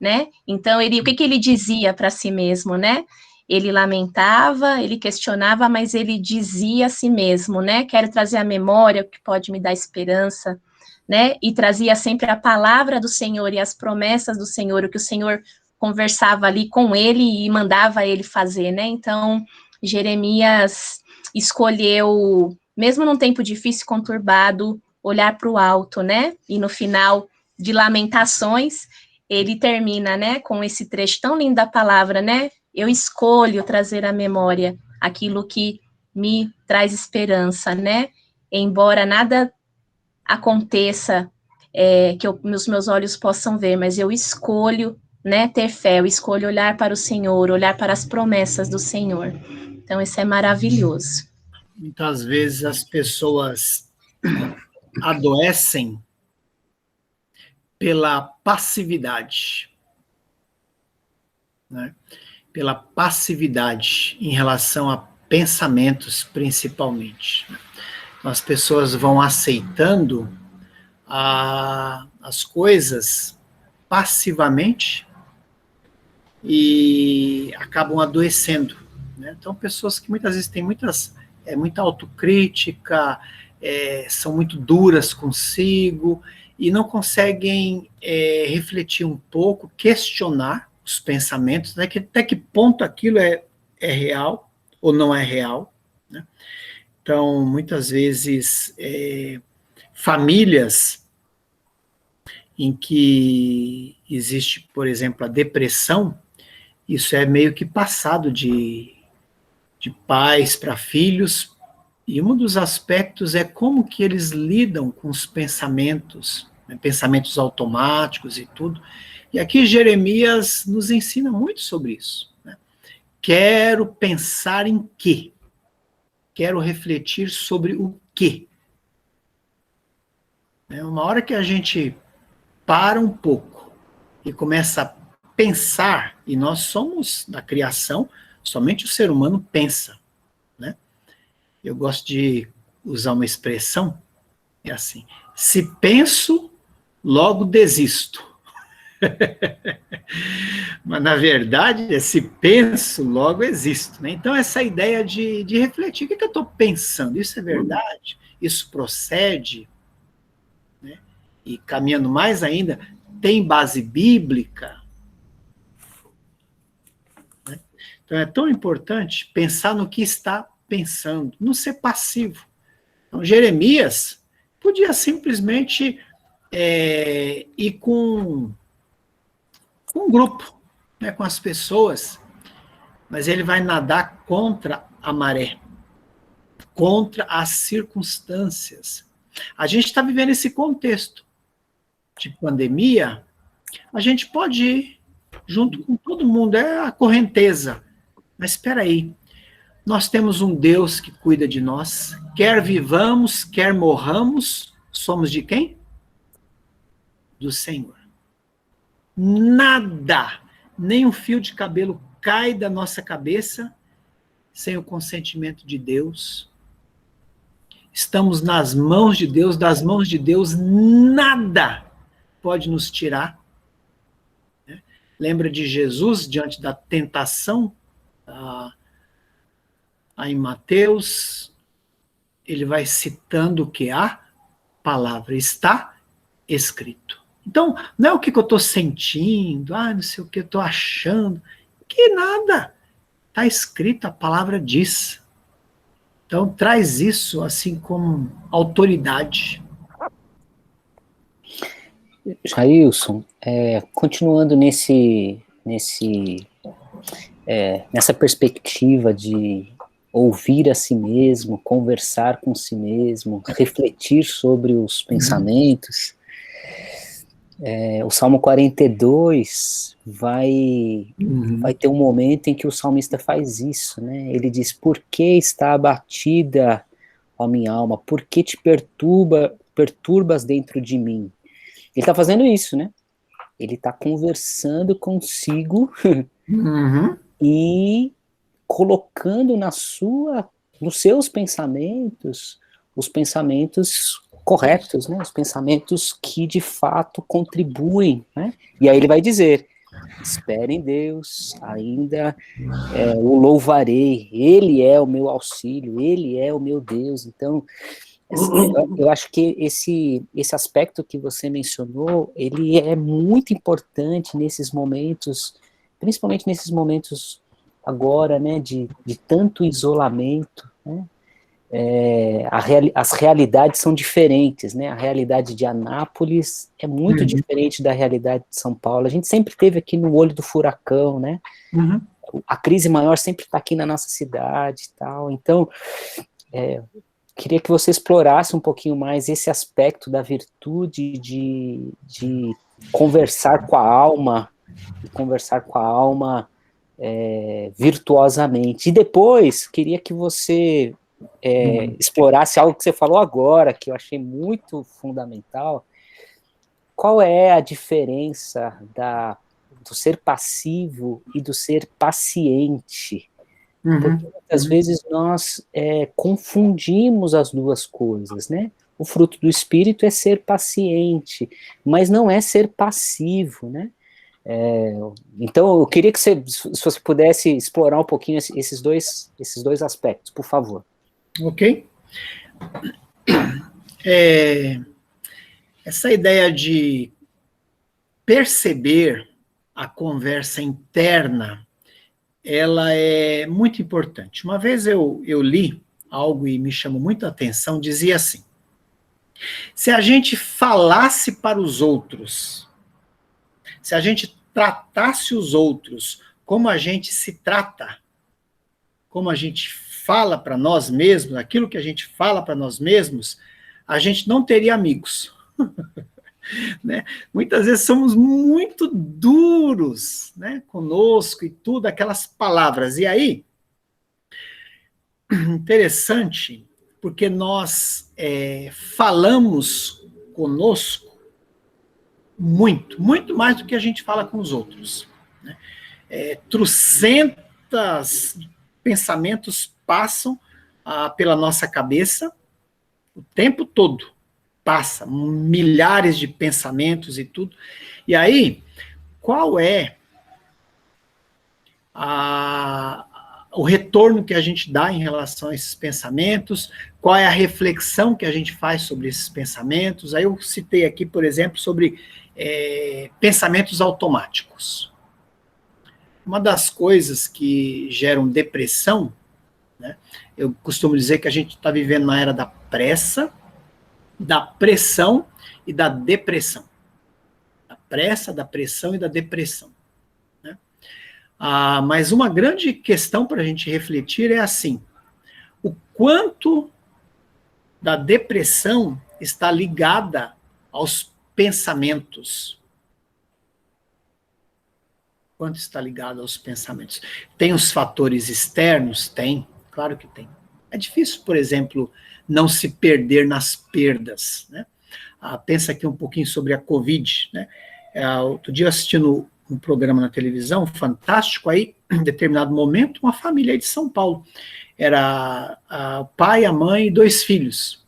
Speaker 1: né, então o que ele dizia para si mesmo, né, ele lamentava, ele questionava, mas ele dizia a si mesmo, né, quero trazer à memória o que pode me dar esperança, né, e trazia sempre a palavra do Senhor e as promessas do Senhor, o que o Senhor conversava ali com ele e mandava ele fazer, né, então Jeremias escolheu, mesmo num tempo difícil, conturbado, olhar para o alto, né, e no final de Lamentações, ele termina, né, com esse trecho tão lindo da palavra, né, eu escolho trazer à memória aquilo que me traz esperança, né, embora nada aconteça que os meus olhos possam ver, mas eu escolho, né, ter fé, eu escolho olhar para o Senhor, olhar para as promessas do Senhor. Então, isso é maravilhoso.
Speaker 3: Muitas vezes as pessoas adoecem pela passividade, né? Pela passividade em relação a pensamentos, principalmente. As pessoas vão aceitando as coisas passivamente e acabam adoecendo, né? Então, pessoas que muitas vezes têm muita autocrítica, são muito duras consigo e não conseguem refletir um pouco, questionar os pensamentos, né? Até que ponto aquilo é real ou não é real, né? Então, muitas vezes, famílias em que existe, por exemplo, a depressão, isso é meio que passado de pais para filhos, e um dos aspectos é como que eles lidam com os pensamentos, né, pensamentos automáticos e tudo. E aqui Jeremias nos ensina muito sobre isso, né? Quero pensar em quê? Quero refletir sobre o quê? Uma hora que a gente para um pouco e começa a pensar, e nós somos da criação, somente o ser humano pensa, né? Eu gosto de usar uma expressão, é assim, se penso, logo desisto. Mas, na verdade, se penso, logo existo, né? Então, essa ideia de refletir, o que eu estou pensando? Isso é verdade? Isso procede? Né? E caminhando mais ainda, tem base bíblica? Né? Então, é tão importante pensar no que está pensando, não ser passivo. Então, Jeremias podia simplesmente ir com um grupo, né, com as pessoas, mas ele vai nadar contra a maré, contra as circunstâncias. A gente está vivendo esse contexto de pandemia, a gente pode ir junto com todo mundo, é a correnteza, mas espera aí, nós temos um Deus que cuida de nós, quer vivamos, quer morramos, somos de quem? Do Senhor. Nada, nem um fio de cabelo cai da nossa cabeça sem o consentimento de Deus. Estamos nas mãos de Deus, das mãos de Deus nada pode nos tirar. Lembra de Jesus diante da tentação Aí em Mateus, ele vai citando o que? A palavra está escrito. Então, não é o que eu estou sentindo, não sei o que eu estou achando, que nada. Está escrito, a palavra diz. Então, traz isso assim como autoridade.
Speaker 2: Jailson, continuando nessa perspectiva de ouvir a si mesmo, conversar com si mesmo, refletir sobre os pensamentos, o Salmo 42 vai ter um momento em que o salmista faz isso, né? Ele diz, por que está abatida, ó minha alma? Por que te perturbas dentro de mim? Ele está fazendo isso, né? Ele está conversando consigo e colocando nos seus pensamentos, os pensamentos corretos, né? Os pensamentos que de fato contribuem, né? E aí ele vai dizer, espere em Deus, ainda o louvarei, Ele é o meu auxílio, Ele é o meu Deus. Então, eu acho que esse aspecto que você mencionou, ele é muito importante nesses momentos, principalmente nesses momentos agora, né, de tanto isolamento, né? As realidades são diferentes, né? A realidade de Anápolis é muito diferente da realidade de São Paulo. A gente sempre esteve aqui no olho do furacão, né? A crise maior sempre está aqui na nossa cidade e tal. Então, queria que você explorasse um pouquinho mais esse aspecto da virtude de conversar com a alma, virtuosamente. E depois, queria que você explorasse algo que você falou agora, que eu achei muito fundamental. Qual é a diferença do ser passivo e do ser paciente? Porque muitas vezes nós confundimos as duas coisas, né? O fruto do Espírito é ser paciente, mas não é ser passivo, né? Então, eu queria que se você pudesse explorar um pouquinho esses dois aspectos, por favor.
Speaker 3: Ok. Essa ideia de perceber a conversa interna, ela é muito importante. Uma vez eu li algo e me chamou muito a atenção, dizia assim, se a gente falasse para os outros, se a gente tratasse os outros como a gente se trata, como a gente fala para nós mesmos, aquilo que a gente fala para nós mesmos, a gente não teria amigos. Né? Muitas vezes somos muito duros, né, conosco e tudo, aquelas palavras. E aí, interessante, porque nós falamos conosco muito mais do que a gente fala com os outros. Né? Trocentas pensamentos passam pela nossa cabeça o tempo todo. Passa milhares de pensamentos e tudo. E aí, qual é o retorno que a gente dá em relação a esses pensamentos? Qual é a reflexão que a gente faz sobre esses pensamentos? Aí eu citei aqui, por exemplo, sobre pensamentos automáticos. Uma das coisas que geram depressão, né, eu costumo dizer que a gente está vivendo na era da pressa, da pressão e da depressão. Da pressa, da pressão e da depressão. Né? Mas uma grande questão para a gente refletir é assim, o quanto da depressão está ligada aos pensamentos. Quanto está ligado aos pensamentos? Tem os fatores externos? Tem, claro que tem. É difícil, por exemplo, não se perder nas perdas, né? Pensa aqui um pouquinho sobre a Covid, né? Outro dia assistindo um programa na televisão, fantástico, aí, em determinado momento, uma família aí de São Paulo. Era o pai, a mãe e 2 filhos.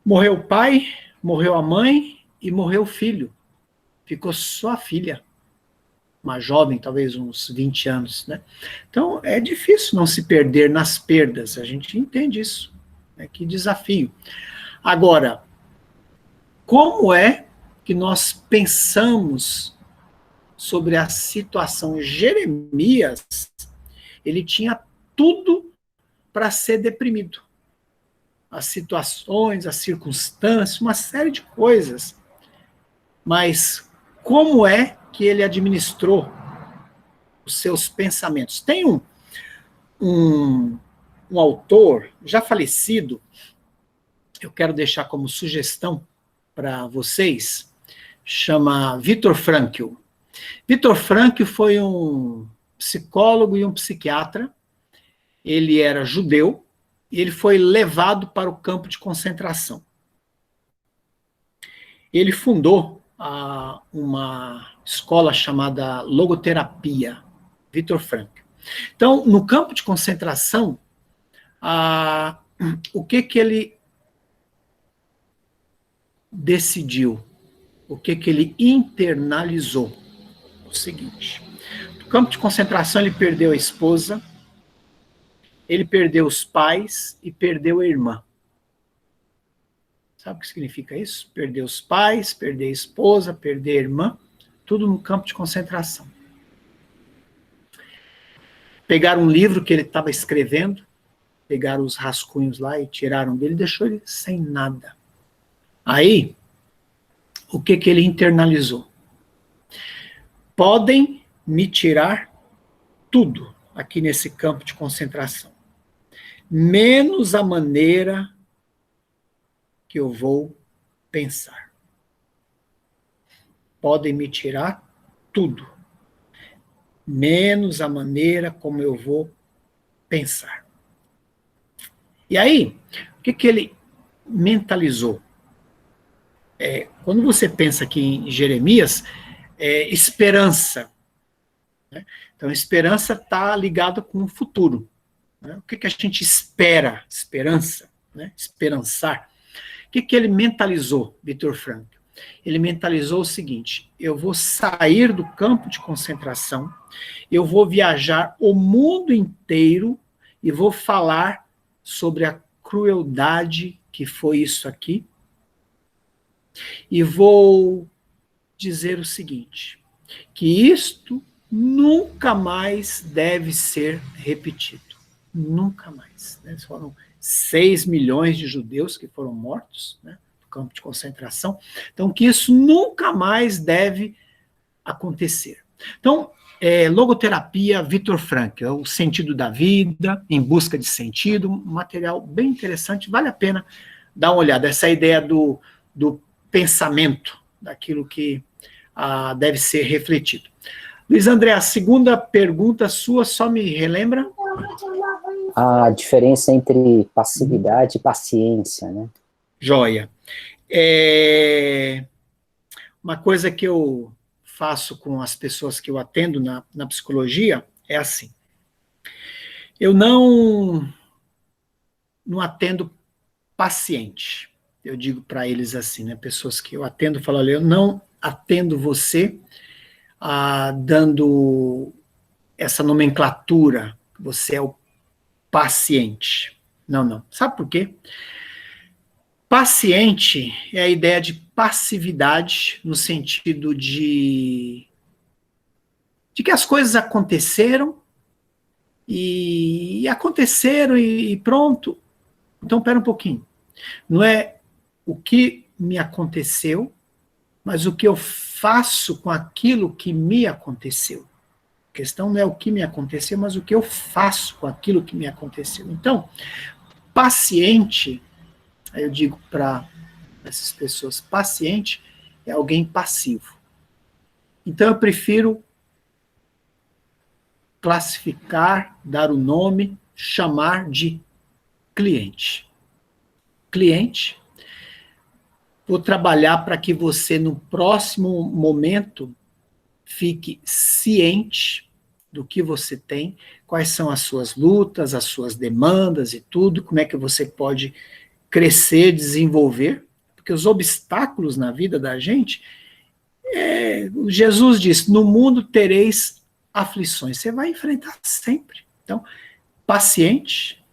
Speaker 3: Morreu o pai, morreu a mãe e morreu o filho. Ficou só a filha. uma jovem, talvez uns 20 anos, né? Então, é difícil não se perder nas perdas, a gente entende isso, né? Que desafio. Agora, como é que nós pensamos sobre a situação? Jeremias, ele tinha tudo para ser deprimido. As situações, as circunstâncias, uma série de coisas. Mas como é que ele administrou os seus pensamentos? Tem um autor já falecido, eu quero deixar como sugestão para vocês, chama Viktor Frankl. Viktor Frankl foi um psicólogo e um psiquiatra. Ele era judeu e ele foi levado para o campo de concentração. Ele fundou uma escola chamada logoterapia, Viktor Frankl. Então, no campo de concentração, o que ele decidiu? O que ele internalizou? O seguinte: no campo de concentração ele perdeu a esposa, ele perdeu os pais e perdeu a irmã. Sabe o que significa isso? Perder os pais, perder a esposa, perder a irmã, tudo no campo de concentração. Pegaram um livro que ele estava escrevendo, pegaram os rascunhos lá e tiraram dele, deixou ele sem nada. Aí, o que ele internalizou? Podem me tirar tudo aqui nesse campo de concentração, menos a maneira que eu vou pensar. Podem me tirar tudo, menos a maneira como eu vou pensar. E aí, o que ele mentalizou? Quando você pensa aqui em Jeremias, esperança. Né? Então, esperança está ligada com o futuro. Né? O que a gente espera? Esperança, né? Esperançar. O que ele mentalizou, Viktor Frankl? Ele mentalizou o seguinte: eu vou sair do campo de concentração, eu vou viajar o mundo inteiro e vou falar sobre a crueldade que foi isso aqui, e vou dizer o seguinte, que isto nunca mais deve ser repetido. Nunca mais. Né? Foram 6 milhões de judeus que foram mortos, né, no campo de concentração. Então, que isso nunca mais deve acontecer. Então, logoterapia, Viktor Frankl, o sentido da vida, em busca de sentido, um material bem interessante, vale a pena dar uma olhada. Essa ideia do pensamento, daquilo que deve ser refletido. Luiz André, a segunda pergunta sua, só me relembra?
Speaker 2: A diferença entre passividade e paciência, né?
Speaker 3: Joia. Uma coisa que eu faço com as pessoas que eu atendo na psicologia é assim. Eu não atendo paciente. Eu digo para eles assim, né? Pessoas que eu atendo, falam, olha, eu não atendo você dando essa nomenclatura, você é o paciente. Não. Sabe por quê? Paciente é a ideia de passividade, no sentido de que as coisas aconteceram e pronto. Então, pera um pouquinho. Não é o que me aconteceu, mas o que eu faço com aquilo que me aconteceu. A questão não é o que me aconteceu, mas o que eu faço com aquilo que me aconteceu. Então, paciente, aí eu digo para essas pessoas, paciente é alguém passivo. Então, eu prefiro classificar, dar o nome, chamar de cliente. Cliente, vou trabalhar para que você, no próximo momento, fique ciente do que você tem, quais são as suas lutas, as suas demandas e tudo, como é que você pode crescer, desenvolver, porque os obstáculos na vida da gente Jesus disse, no mundo tereis aflições. Você vai enfrentar sempre. Então, paciente,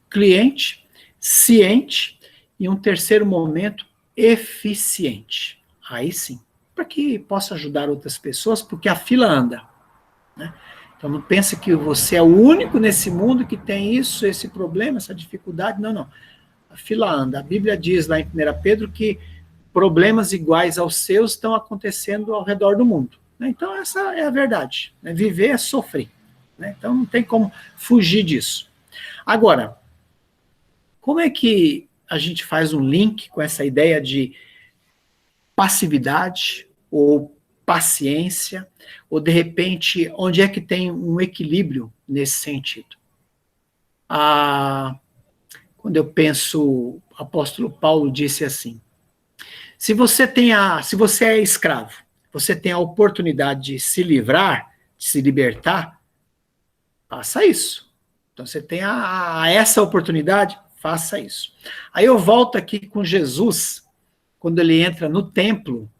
Speaker 3: cliente, ciente, e um terceiro momento, eficiente. Aí sim, para que possa ajudar outras pessoas, porque a fila anda, né? Então não pense que você é o único nesse mundo que tem isso, esse problema, essa dificuldade. Não. A fila anda. A Bíblia diz lá em 1 Pedro que problemas iguais aos seus estão acontecendo ao redor do mundo, né? Então essa é a verdade, né? Viver é sofrer, né? Então não tem como fugir disso. Agora, como é que a gente faz um link com essa ideia de passividade ou paciência, ou de repente, onde é que tem um equilíbrio nesse sentido? Quando eu penso, o apóstolo Paulo disse assim, se você é escravo, você tem a oportunidade de se livrar, de se libertar, faça isso. Então você tem essa oportunidade, faça isso. Aí eu volto aqui com Jesus, quando ele entra no templo,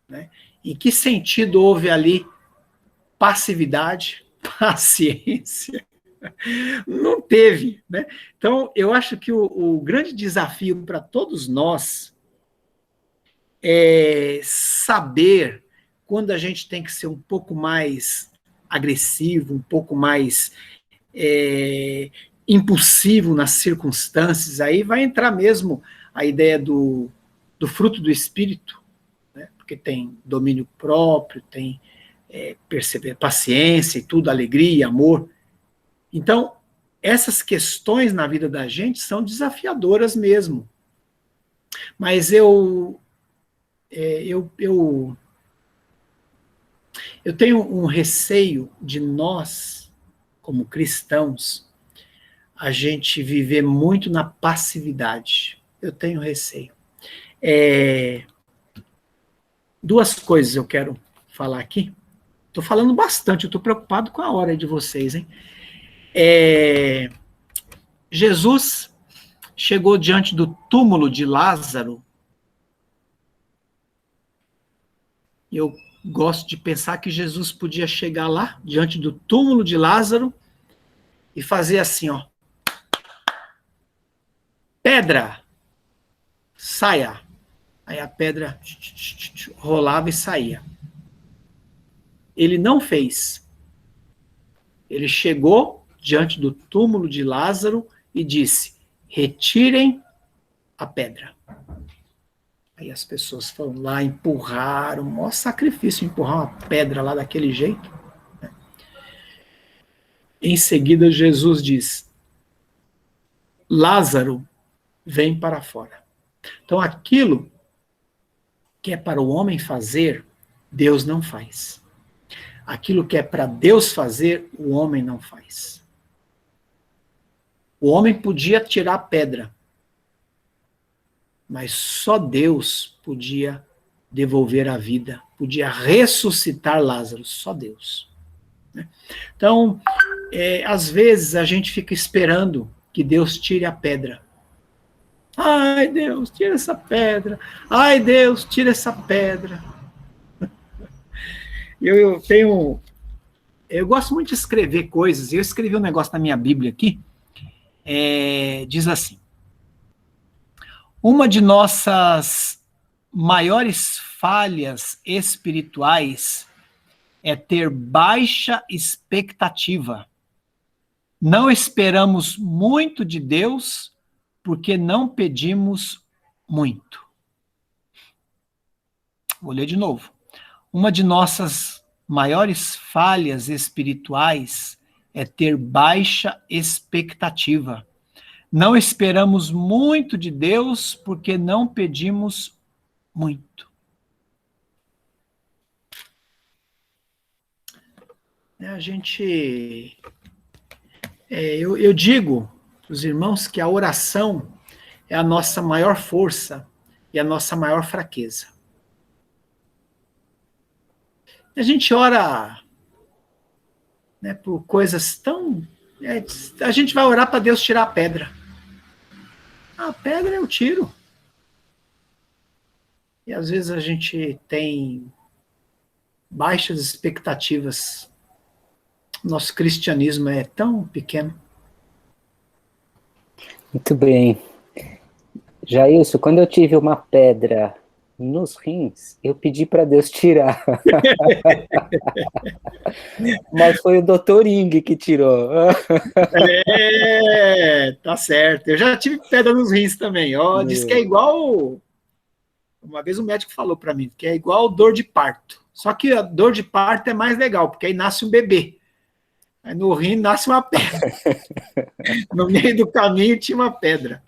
Speaker 3: né? Em que sentido houve ali passividade, paciência? Não teve, né? Então, eu acho que o grande desafio para todos nós é saber quando a gente tem que ser um pouco mais agressivo, um pouco mais impulsivo nas circunstâncias. Aí vai entrar mesmo a ideia do fruto do Espírito, né? Porque tem domínio próprio, tem paciência e tudo, alegria, amor. Então, essas questões na vida da gente são desafiadoras mesmo. Mas eu tenho um receio de nós, como cristãos, a gente viver muito na passividade. Eu tenho receio. Duas coisas eu quero falar aqui. Estou falando bastante, eu estou preocupado com a hora de vocês, hein? Jesus chegou diante do túmulo de Lázaro. Eu gosto de pensar que Jesus podia chegar lá, diante do túmulo de Lázaro, e fazer assim, ó. Pedra, saia. Aí a pedra rolava e saía. Ele não fez. Ele chegou diante do túmulo de Lázaro e disse, retirem a pedra. Aí as pessoas foram lá, empurraram, maior sacrifício empurrar uma pedra lá daquele jeito. Em seguida Jesus diz, Lázaro, vem para fora. Então aquilo que é para o homem fazer, Deus não faz. Aquilo que é para Deus fazer, o homem não faz. O homem podia tirar a pedra, mas só Deus podia devolver a vida, podia ressuscitar Lázaro, só Deus. Então, às vezes a gente fica esperando que Deus tire a pedra. Ai, Deus, tira essa pedra. Ai, Deus, tira essa pedra. Eu gosto muito de escrever coisas. Eu escrevi um negócio na minha Bíblia aqui. Diz assim: uma de nossas maiores falhas espirituais é ter baixa expectativa. Não esperamos muito de Deus porque não pedimos muito. Vou ler de novo. Uma de nossas maiores falhas espirituais é ter baixa expectativa. Não esperamos muito de Deus porque não pedimos muito. A gente... eu digo para os irmãos que a oração é a nossa maior força e a nossa maior fraqueza. A gente ora, né, por coisas tão... a gente vai orar para Deus tirar a pedra. A pedra eu tiro. E às vezes a gente tem baixas expectativas. Nosso cristianismo é tão pequeno.
Speaker 2: Muito bem. Jailson, quando eu tive uma pedra nos rins, eu pedi para Deus tirar. Mas foi o Dr. Ing que tirou.
Speaker 3: Tá certo. Eu já tive pedra nos rins também. Ó, diz que é igual. Uma vez um médico falou para mim que é igual dor de parto. Só que a dor de parto é mais legal, porque aí nasce um bebê. Aí no rim nasce uma pedra. No meio do caminho tinha uma pedra.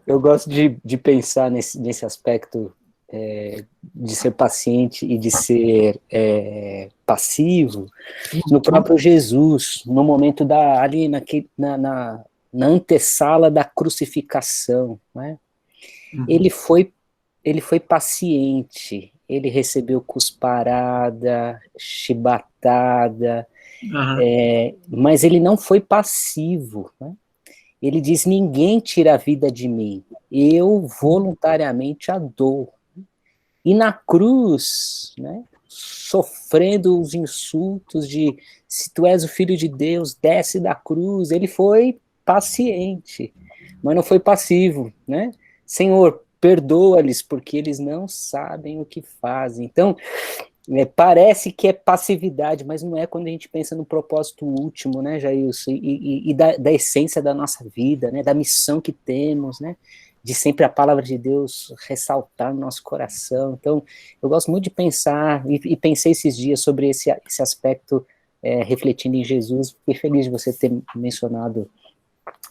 Speaker 2: Eu gosto de pensar nesse aspecto de ser paciente e de ser passivo no próprio Jesus, no momento ali na antessala da crucificação, né? Ele foi paciente, ele recebeu cusparada, chibatada, mas ele não foi passivo, né? Ele diz, ninguém tira a vida de mim, eu voluntariamente a dou. E na cruz, né, sofrendo os insultos de, se tu és o Filho de Deus, desce da cruz, ele foi paciente, mas não foi passivo, né? Senhor, perdoa-lhes, porque eles não sabem o que fazem. Então, parece que é passividade, mas não é quando a gente pensa no propósito último, né, Jailson, e da essência da nossa vida, né, da missão que temos, né, de sempre a palavra de Deus ressaltar no nosso coração. Então, eu gosto muito de pensar, e pensei esses dias sobre esse aspecto, refletindo em Jesus. Fiquei feliz de você ter mencionado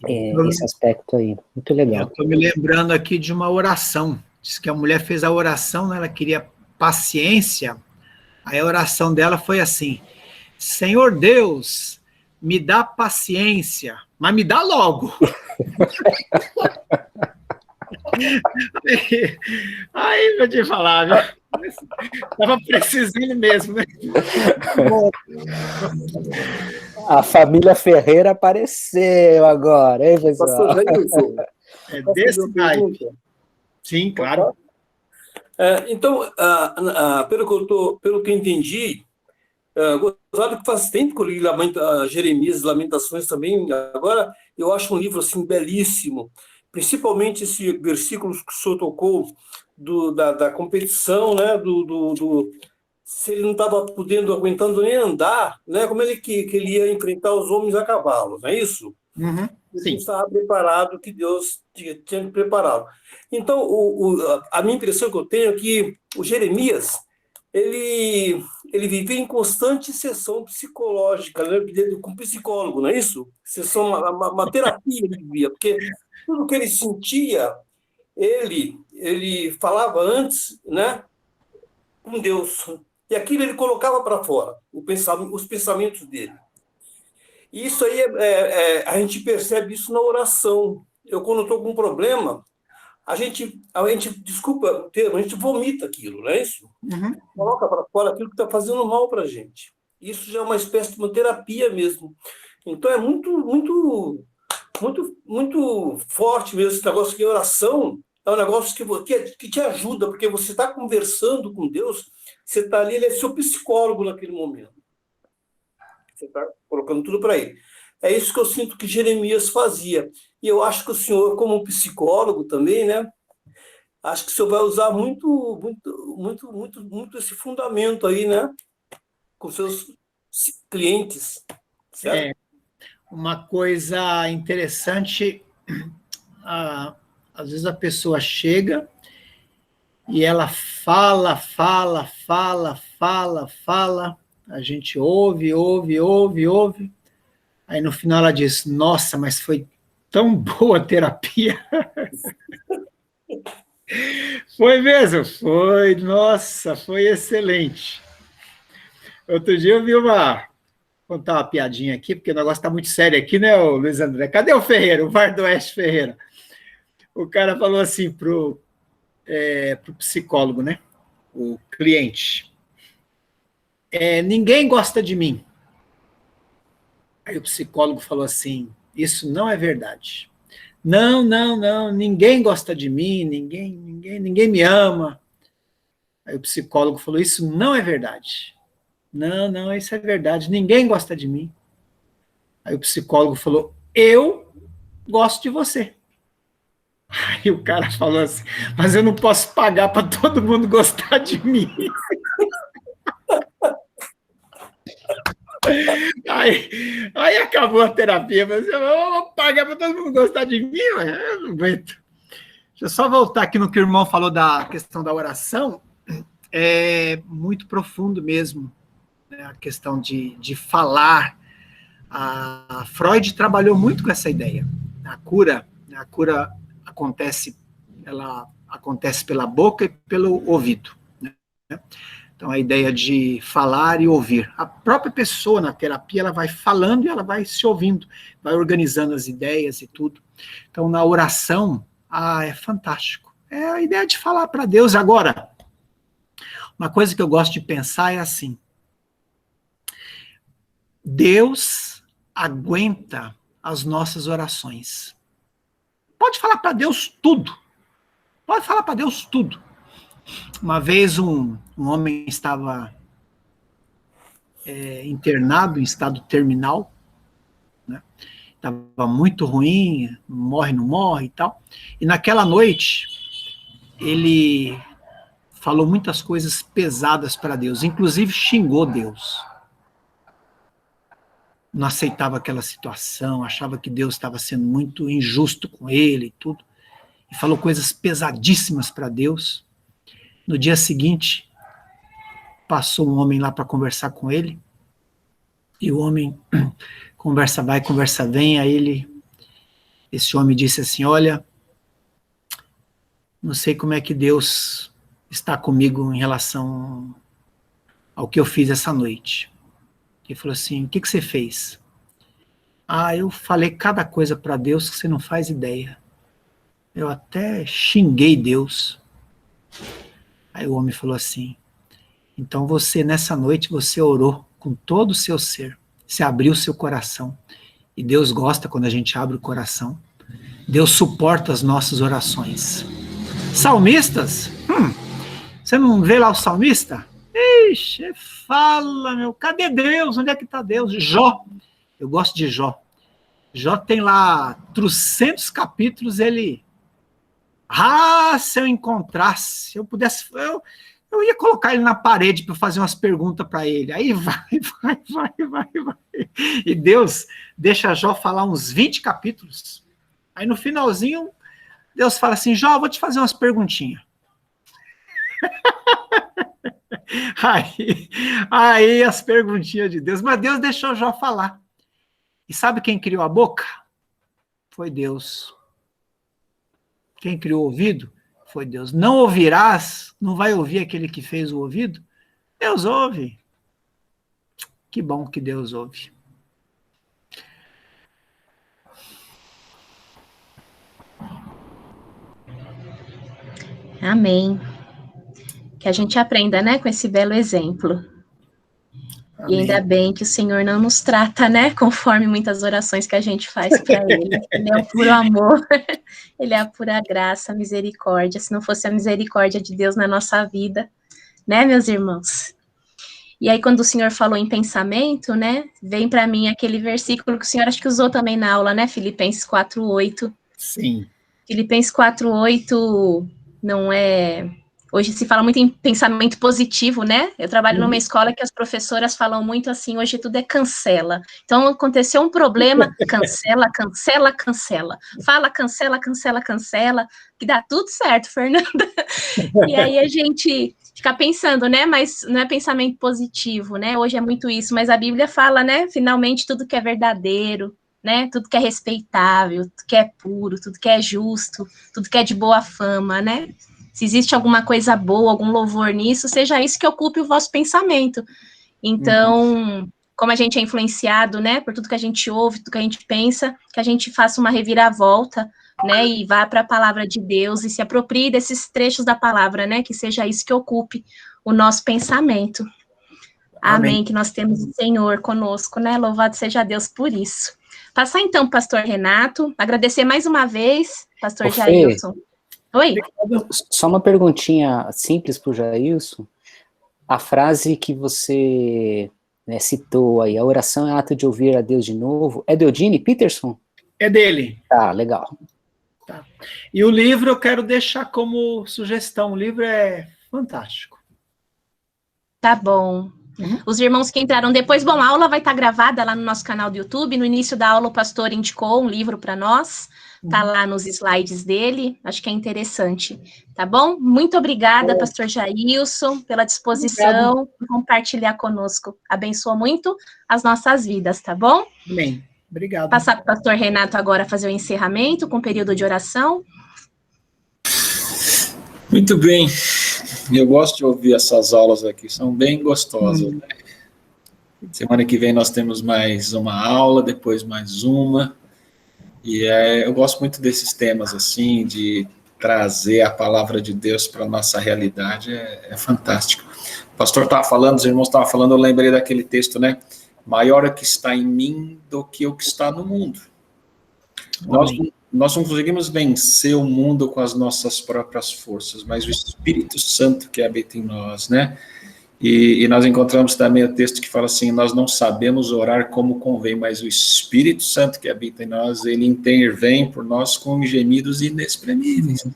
Speaker 2: esse aspecto aí, muito legal.
Speaker 3: Eu estou me lembrando aqui de uma oração, diz que a mulher fez a oração, né, ela queria paciência. Aí a oração dela foi assim: Senhor Deus, me dá paciência, mas me dá logo. Aí vou te falar, viu? Estava precisando mesmo, né?
Speaker 2: A família Ferreira apareceu agora, hein, pessoal?
Speaker 3: É desse naipe. Sim, claro.
Speaker 4: Então, pelo que eu entendi, gozado que faz tempo que eu li Jeremias, Lamentações também. Agora, eu acho um livro assim belíssimo, principalmente esse versículo que o senhor tocou da competição, né? Se ele não estava aguentando nem andar, né? Como que ele ia enfrentar os homens a cavalo, não é isso?
Speaker 3: Uhum, sim.
Speaker 4: Ele estava preparado, que Deus tinha preparado. Então, a minha impressão que eu tenho é que o Jeremias, ele vivia em constante sessão psicológica, né, com psicólogo, não é isso? Sessão, uma terapia ele vivia, porque tudo que ele sentia, ele falava antes, né, com Deus, e aquilo ele colocava para fora, os pensamentos dele. E isso aí, a gente percebe isso na oração. Eu, quando estou com um problema, a gente, desculpa o termo, a gente vomita aquilo, não é isso?
Speaker 3: Uhum.
Speaker 4: Coloca para fora aquilo que está fazendo mal para a gente. Isso já é uma espécie de uma terapia mesmo. Então é muito, muito, muito, muito forte mesmo esse negócio que oração é um negócio que te ajuda, porque você está conversando com Deus, você está ali, ele é seu psicólogo naquele momento. Você está colocando tudo para ele. É isso que eu sinto que Jeremias fazia. E eu acho que o senhor, como psicólogo também, né? Acho que o senhor vai usar muito, muito, muito, muito, muito esse fundamento aí, né? Com seus clientes. Certo?
Speaker 3: Uma coisa interessante, às vezes a pessoa chega e ela fala, a gente ouve, aí no final ela diz, nossa, mas foi tão boa a terapia. Foi mesmo, foi, nossa, foi excelente. Outro dia eu vi vou contar uma piadinha aqui, porque o negócio está muito sério aqui, né, Luiz André? Cadê o Ferreira, o VAR do Oeste Ferreira? O cara falou assim pro psicólogo, né, o cliente, ninguém gosta de mim. Aí o psicólogo falou assim, isso não é verdade. Não, ninguém gosta de mim, ninguém me ama. Aí o psicólogo falou, isso não é verdade. Não, isso é verdade, ninguém gosta de mim. Aí o psicólogo falou, eu gosto de você. Aí o cara falou assim, mas eu não posso pagar para todo mundo gostar de mim. Aí acabou a terapia, mas eu vou pagar para todo mundo gostar de mim, mas eu não aguento. Deixa eu só voltar aqui no que o irmão falou da questão da oração, é muito profundo mesmo, né, a questão de falar. A Freud trabalhou muito com essa ideia. A cura acontece pela boca e pelo ouvido, né? Então, a ideia de falar e ouvir. A própria pessoa na terapia, ela vai falando e ela vai se ouvindo, vai organizando as ideias e tudo. Então, na oração, é fantástico. É a ideia de falar para Deus. Agora, uma coisa que eu gosto de pensar é assim, Deus aguenta as nossas orações. Pode falar para Deus tudo. Pode falar para Deus tudo. Uma vez um homem estava internado em estado terminal, né? Estava muito ruim, morre, não morre e tal. E naquela noite, ele falou muitas coisas pesadas para Deus, inclusive xingou Deus. Não aceitava aquela situação, achava que Deus estava sendo muito injusto com ele e tudo. E falou coisas pesadíssimas para Deus. No dia seguinte, passou um homem lá para conversar com ele, e o homem conversa vai, conversa vem, aí esse homem disse assim, olha, não sei como é que Deus está comigo em relação ao que eu fiz essa noite. Ele falou assim, o que você fez? Eu falei cada coisa para Deus que você não faz ideia. Eu até xinguei Deus. Aí o homem falou assim, então você, nessa noite, você orou com todo o seu ser, você abriu o seu coração, e Deus gosta quando a gente abre o coração, Deus suporta as nossas orações. Salmistas? Você não vê lá o salmista? Ixi, fala, meu, cadê Deus? Onde é que está Deus? Jó, eu gosto de Jó. Jó tem lá 300 capítulos, ele... se eu encontrasse, se eu pudesse, eu ia colocar ele na parede para fazer umas perguntas para ele. Aí vai. E Deus deixa Jó falar uns 20 capítulos. Aí no finalzinho, Deus fala assim, Jó, vou te fazer umas perguntinhas. Aí as perguntinhas de Deus. Mas Deus deixou Jó falar. E sabe quem criou a boca? Foi Deus. Quem criou o ouvido? Foi Deus. Não ouvirás, não vai ouvir aquele que fez o ouvido? Deus ouve. Que bom que Deus ouve.
Speaker 1: Amém. Que a gente aprenda, né, com esse belo exemplo. Amém. E ainda bem que o Senhor não nos trata, né, conforme muitas orações que a gente faz para Ele. Ele é o puro amor, Ele é a pura graça, a misericórdia. Se não fosse a misericórdia de Deus na nossa vida, né, meus irmãos? E aí, quando o Senhor falou em pensamento, né, vem para mim aquele versículo que o Senhor acho que usou também na aula, né, Filipenses 4:8.
Speaker 3: Sim.
Speaker 1: Filipenses 4:8 não é... Hoje se fala muito em pensamento positivo, né? Eu trabalho numa escola que as professoras falam muito assim, hoje tudo é cancela. Então, aconteceu um problema, cancela. Fala, cancela, que dá tudo certo, Fernanda. E aí a gente fica pensando, né? Mas não é pensamento positivo, né? Hoje é muito isso, mas a Bíblia fala, né? Finalmente, tudo que é verdadeiro, né? Tudo que é respeitável, tudo que é puro, tudo que é justo, tudo que é de boa fama, né? Se existe alguma coisa boa, algum louvor nisso, seja isso que ocupe o vosso pensamento. Então, como a gente é influenciado, né, por tudo que a gente ouve, tudo que a gente pensa, que a gente faça uma reviravolta, né, e vá para a palavra de Deus e se aproprie desses trechos da palavra, né, que seja isso que ocupe o nosso pensamento. Amém. Que nós temos o Senhor conosco, né, louvado seja Deus por isso. Passar então, pastor Renato, agradecer mais uma vez, pastor Jailson. Oi?
Speaker 2: Só uma perguntinha simples para o Jailson. A frase que você citou aí, a oração é ato de ouvir a Deus de novo, é do Eugene Peterson?
Speaker 3: É dele.
Speaker 2: Tá, legal.
Speaker 3: Tá. E o livro eu quero deixar como sugestão. O livro é fantástico.
Speaker 1: Tá bom. Os irmãos que entraram depois, bom, a aula vai estar gravada lá no nosso canal do YouTube. No início da aula, o pastor indicou um livro para nós. Tá lá nos slides dele. Acho que é interessante. Tá bom? Muito obrigada, pastor Jailson, pela disposição por compartilhar conosco. Abençoa muito as nossas vidas, tá bom?
Speaker 3: Amém. Obrigado.
Speaker 1: Passar para o pastor Renato agora fazer o encerramento com o período de oração.
Speaker 5: Muito bem. Eu gosto de ouvir essas aulas aqui, são bem gostosas. Né? Semana que vem nós temos mais uma aula, depois mais uma. E eu gosto muito desses temas, assim, de trazer a palavra de Deus para a nossa realidade, é fantástico. O pastor estava falando, os irmãos estavam falando, eu lembrei daquele texto, né? Maior é o que está em mim do que o que está no mundo. Nós não conseguimos vencer o mundo com as nossas próprias forças, mas o Espírito Santo que habita em nós, né? E nós encontramos também o texto que fala assim, nós não sabemos orar como convém, mas o Espírito Santo que habita em nós, ele intervém por nós com gemidos inexprimíveis.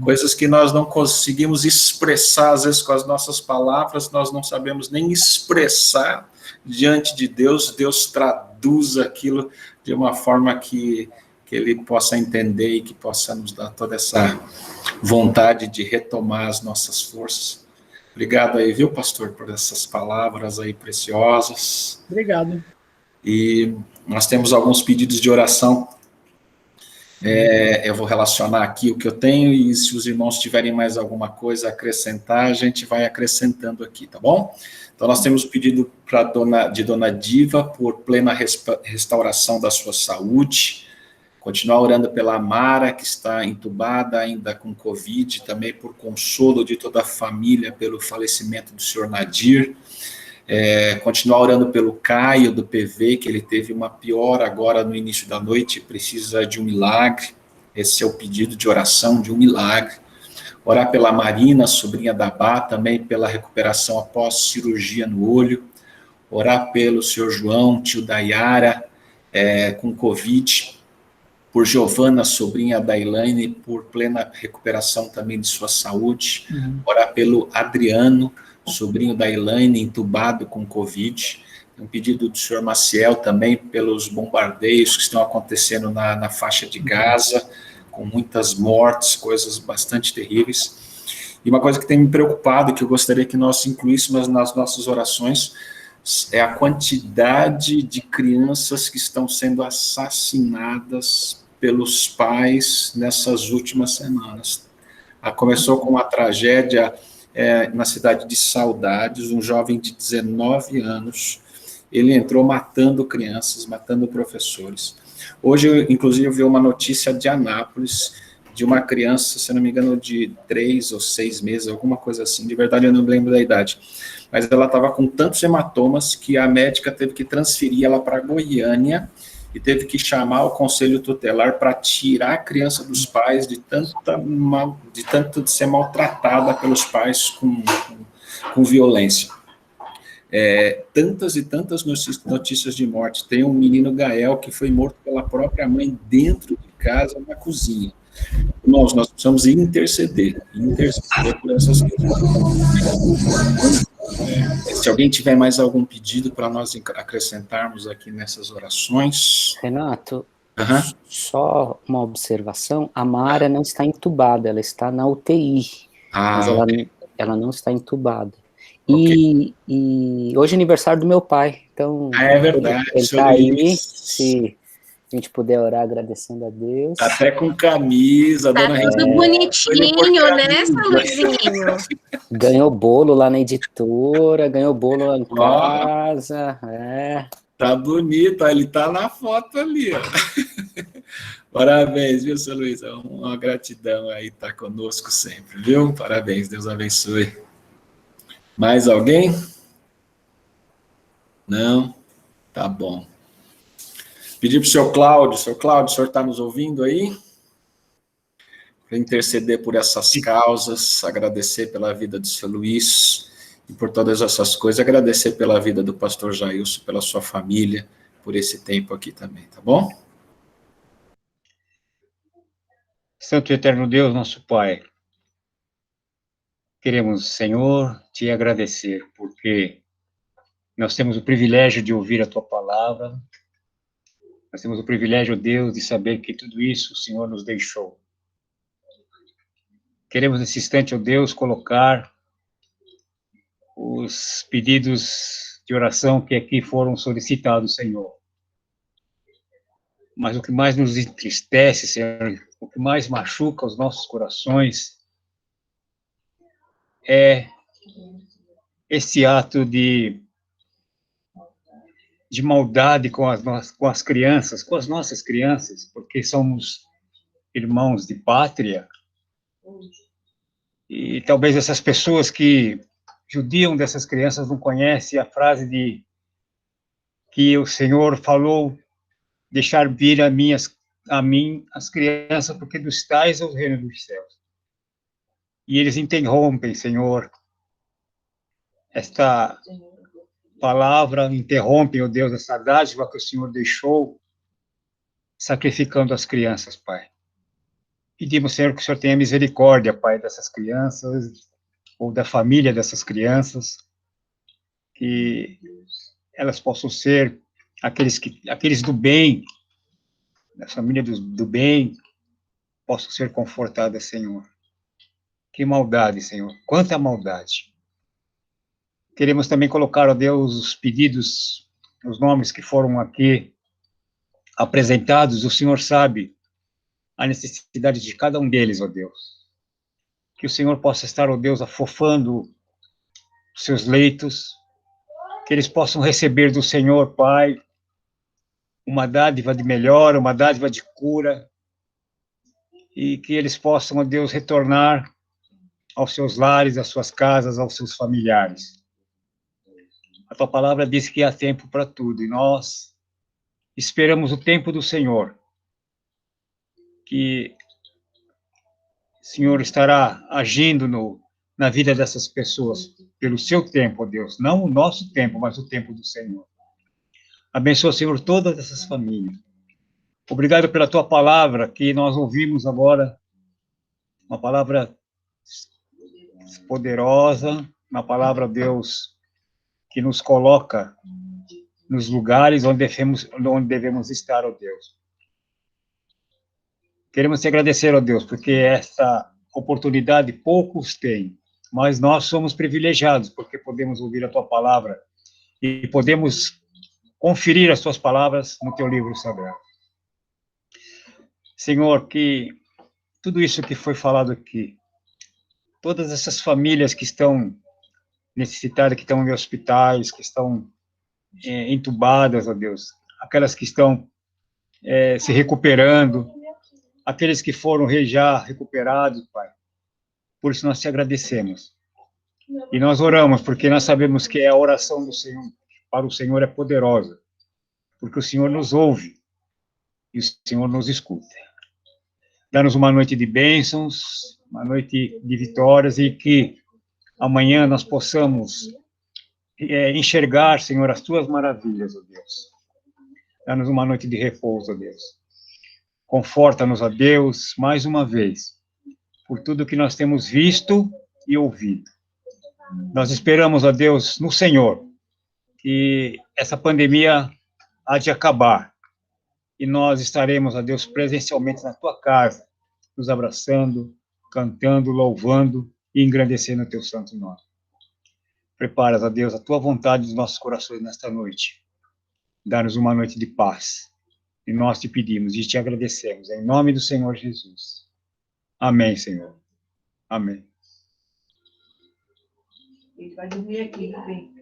Speaker 5: Coisas que nós não conseguimos expressar, às vezes com as nossas palavras, nós não sabemos nem expressar diante de Deus, Deus traduz aquilo de uma forma que ele possa entender e que possa nos dar toda essa vontade de retomar as nossas forças. Obrigado aí, viu, pastor, por essas palavras aí preciosas.
Speaker 3: Obrigado.
Speaker 5: E nós temos alguns pedidos de oração. Eu vou relacionar aqui o que eu tenho e se os irmãos tiverem mais alguma coisa a acrescentar, a gente vai acrescentando aqui, tá bom? Então, nós temos o pedido de Dona Diva por plena restauração da sua saúde. Continuar orando pela Mara, que está entubada ainda com Covid, também por consolo de toda a família pelo falecimento do senhor Nadir. Continuar orando pelo Caio, do PV, que ele teve uma piora agora no início da noite, precisa de um milagre. Esse é o pedido de oração, de um milagre. Orar pela Marina, sobrinha da Bá, também pela recuperação após cirurgia no olho. Orar pelo senhor João, tio da Yara, com Covid. Por Giovana, sobrinha da Elaine, por plena recuperação também de sua saúde. Orar pelo Adriano, sobrinho da Elaine, entubado com Covid. Um pedido do senhor Maciel também pelos bombardeios que estão acontecendo na faixa de Gaza, com muitas mortes, coisas bastante terríveis. E uma coisa que tem me preocupado, que eu gostaria que nós incluíssemos nas nossas orações, é a quantidade de crianças que estão sendo assassinadas pelos pais nessas últimas semanas. Começou com uma tragédia na cidade de Saudades, um jovem de 19 anos, ele entrou matando crianças, matando professores. Hoje, inclusive, eu vi uma notícia de Anápolis, de uma criança, se não me engano, de 3 ou 6 meses, alguma coisa assim, de verdade eu não lembro da idade, mas ela estava com tantos hematomas que a médica teve que transferir ela para Goiânia e teve que chamar o conselho tutelar para tirar a criança dos pais de tanto de ser maltratada pelos pais com violência. Tantas e tantas notícias de morte. Tem um menino Gael que foi morto pela própria mãe dentro de casa, na cozinha. Nós precisamos interceder por essas coisas. Se alguém tiver mais algum pedido para nós acrescentarmos aqui nessas orações.
Speaker 2: Renato, só uma observação, a Mara não está entubada, ela está na UTI, mas ela não está entubada. E hoje é aniversário do meu pai, então
Speaker 5: é verdade,
Speaker 2: ele está aí, se a gente puder orar agradecendo a Deus.
Speaker 5: Até com camisa.
Speaker 1: Tá tudo bonitinho, né, Luizinho?
Speaker 2: Ganhou bolo lá na editora, ganhou bolo lá em casa.
Speaker 5: Tá bonito, ele tá na foto ali, ó. Parabéns, viu, seu Luiz? Uma gratidão aí, tá conosco sempre, viu? Parabéns, Deus abençoe. Mais alguém? Não? Tá bom. Pedir para o senhor Cláudio, o senhor está nos ouvindo aí? interceder por essas causas, agradecer pela vida do seu Luiz e por todas essas coisas, agradecer pela vida do pastor Jailson, pela sua família, por esse tempo aqui também, tá bom?
Speaker 6: Santo e eterno Deus, nosso Pai, queremos, Senhor, te agradecer, porque nós temos o privilégio de ouvir a tua palavra, nós temos o privilégio, Deus, de saber que tudo isso o Senhor nos deixou. Queremos nesse instante, ó Deus, colocar os pedidos de oração que aqui foram solicitados, Senhor. Mas o que mais nos entristece, Senhor, o que mais machuca os nossos corações é esse ato de maldade com as crianças, com as nossas crianças, porque somos irmãos de pátria, e talvez essas pessoas que judiam dessas crianças não conhecem a frase de que o Senhor falou, deixar vir a mim as crianças, porque dos tais é o reino dos céus. E eles interrompem, Senhor, esta palavra, interrompem, ó Deus, essa dádiva que o Senhor deixou, sacrificando as crianças, Pai. Pedimos, Senhor, que o Senhor tenha misericórdia, Pai, dessas crianças, ou da família dessas crianças, que elas possam ser aqueles do bem, da família do bem, possam ser confortadas, Senhor. Que maldade, Senhor, quanta maldade. Queremos também colocar, ó Deus, os pedidos, os nomes que foram aqui apresentados, o Senhor sabe a necessidade de cada um deles, ó Deus. Que o Senhor possa estar, ó Deus, afofando os seus leitos, que eles possam receber do Senhor, Pai, uma dádiva de melhora, uma dádiva de cura, e que eles possam, ó Deus, retornar aos seus lares, às suas casas, aos seus familiares. A tua palavra diz que há tempo para tudo, e nós esperamos o tempo do Senhor, que o Senhor estará agindo na vida dessas pessoas, pelo seu tempo, ó Deus, não o nosso tempo, mas o tempo do Senhor. Abençoa, Senhor, todas essas famílias. Obrigado pela tua palavra, que nós ouvimos agora, uma palavra poderosa, uma palavra, Deus, que nos coloca nos lugares onde devemos estar, ó Deus. Queremos te agradecer, ó Deus, porque essa oportunidade poucos têm, mas nós somos privilegiados, porque podemos ouvir a tua palavra e podemos conferir as tuas palavras no teu livro sagrado. Senhor, que tudo isso que foi falado aqui, todas essas famílias que estão necessitadas, que estão em hospitais, que estão entubadas, ó Deus, aquelas que estão se recuperando, aqueles que foram já recuperados, Pai. Por isso nós te agradecemos. E nós oramos, porque nós sabemos que a oração do Senhor, para o Senhor é poderosa, porque o Senhor nos ouve e o Senhor nos escuta. Dá-nos uma noite de bênçãos, uma noite de vitórias, e que amanhã nós possamos enxergar, Senhor, as tuas maravilhas, ó Deus. Dá-nos uma noite de repouso, ó Deus. Conforta-nos, ó Deus, mais uma vez, por tudo que nós temos visto e ouvido. Nós esperamos, ó Deus, no Senhor, que essa pandemia há de acabar, e nós estaremos, ó Deus, presencialmente na tua casa, nos abraçando, cantando, louvando e engrandecendo o teu santo nome. Preparas, ó Deus, a tua vontade dos nossos corações nesta noite. Dá-nos uma noite de paz. E nós te pedimos e te agradecemos, em nome do Senhor Jesus. Amém, Senhor. Amém.
Speaker 7: Ele vai dormir aqui, bem.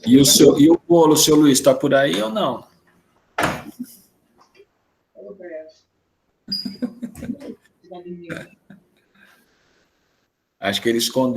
Speaker 5: E o bolo, seu Luiz, está por aí ou não? Acho que ele escondeu.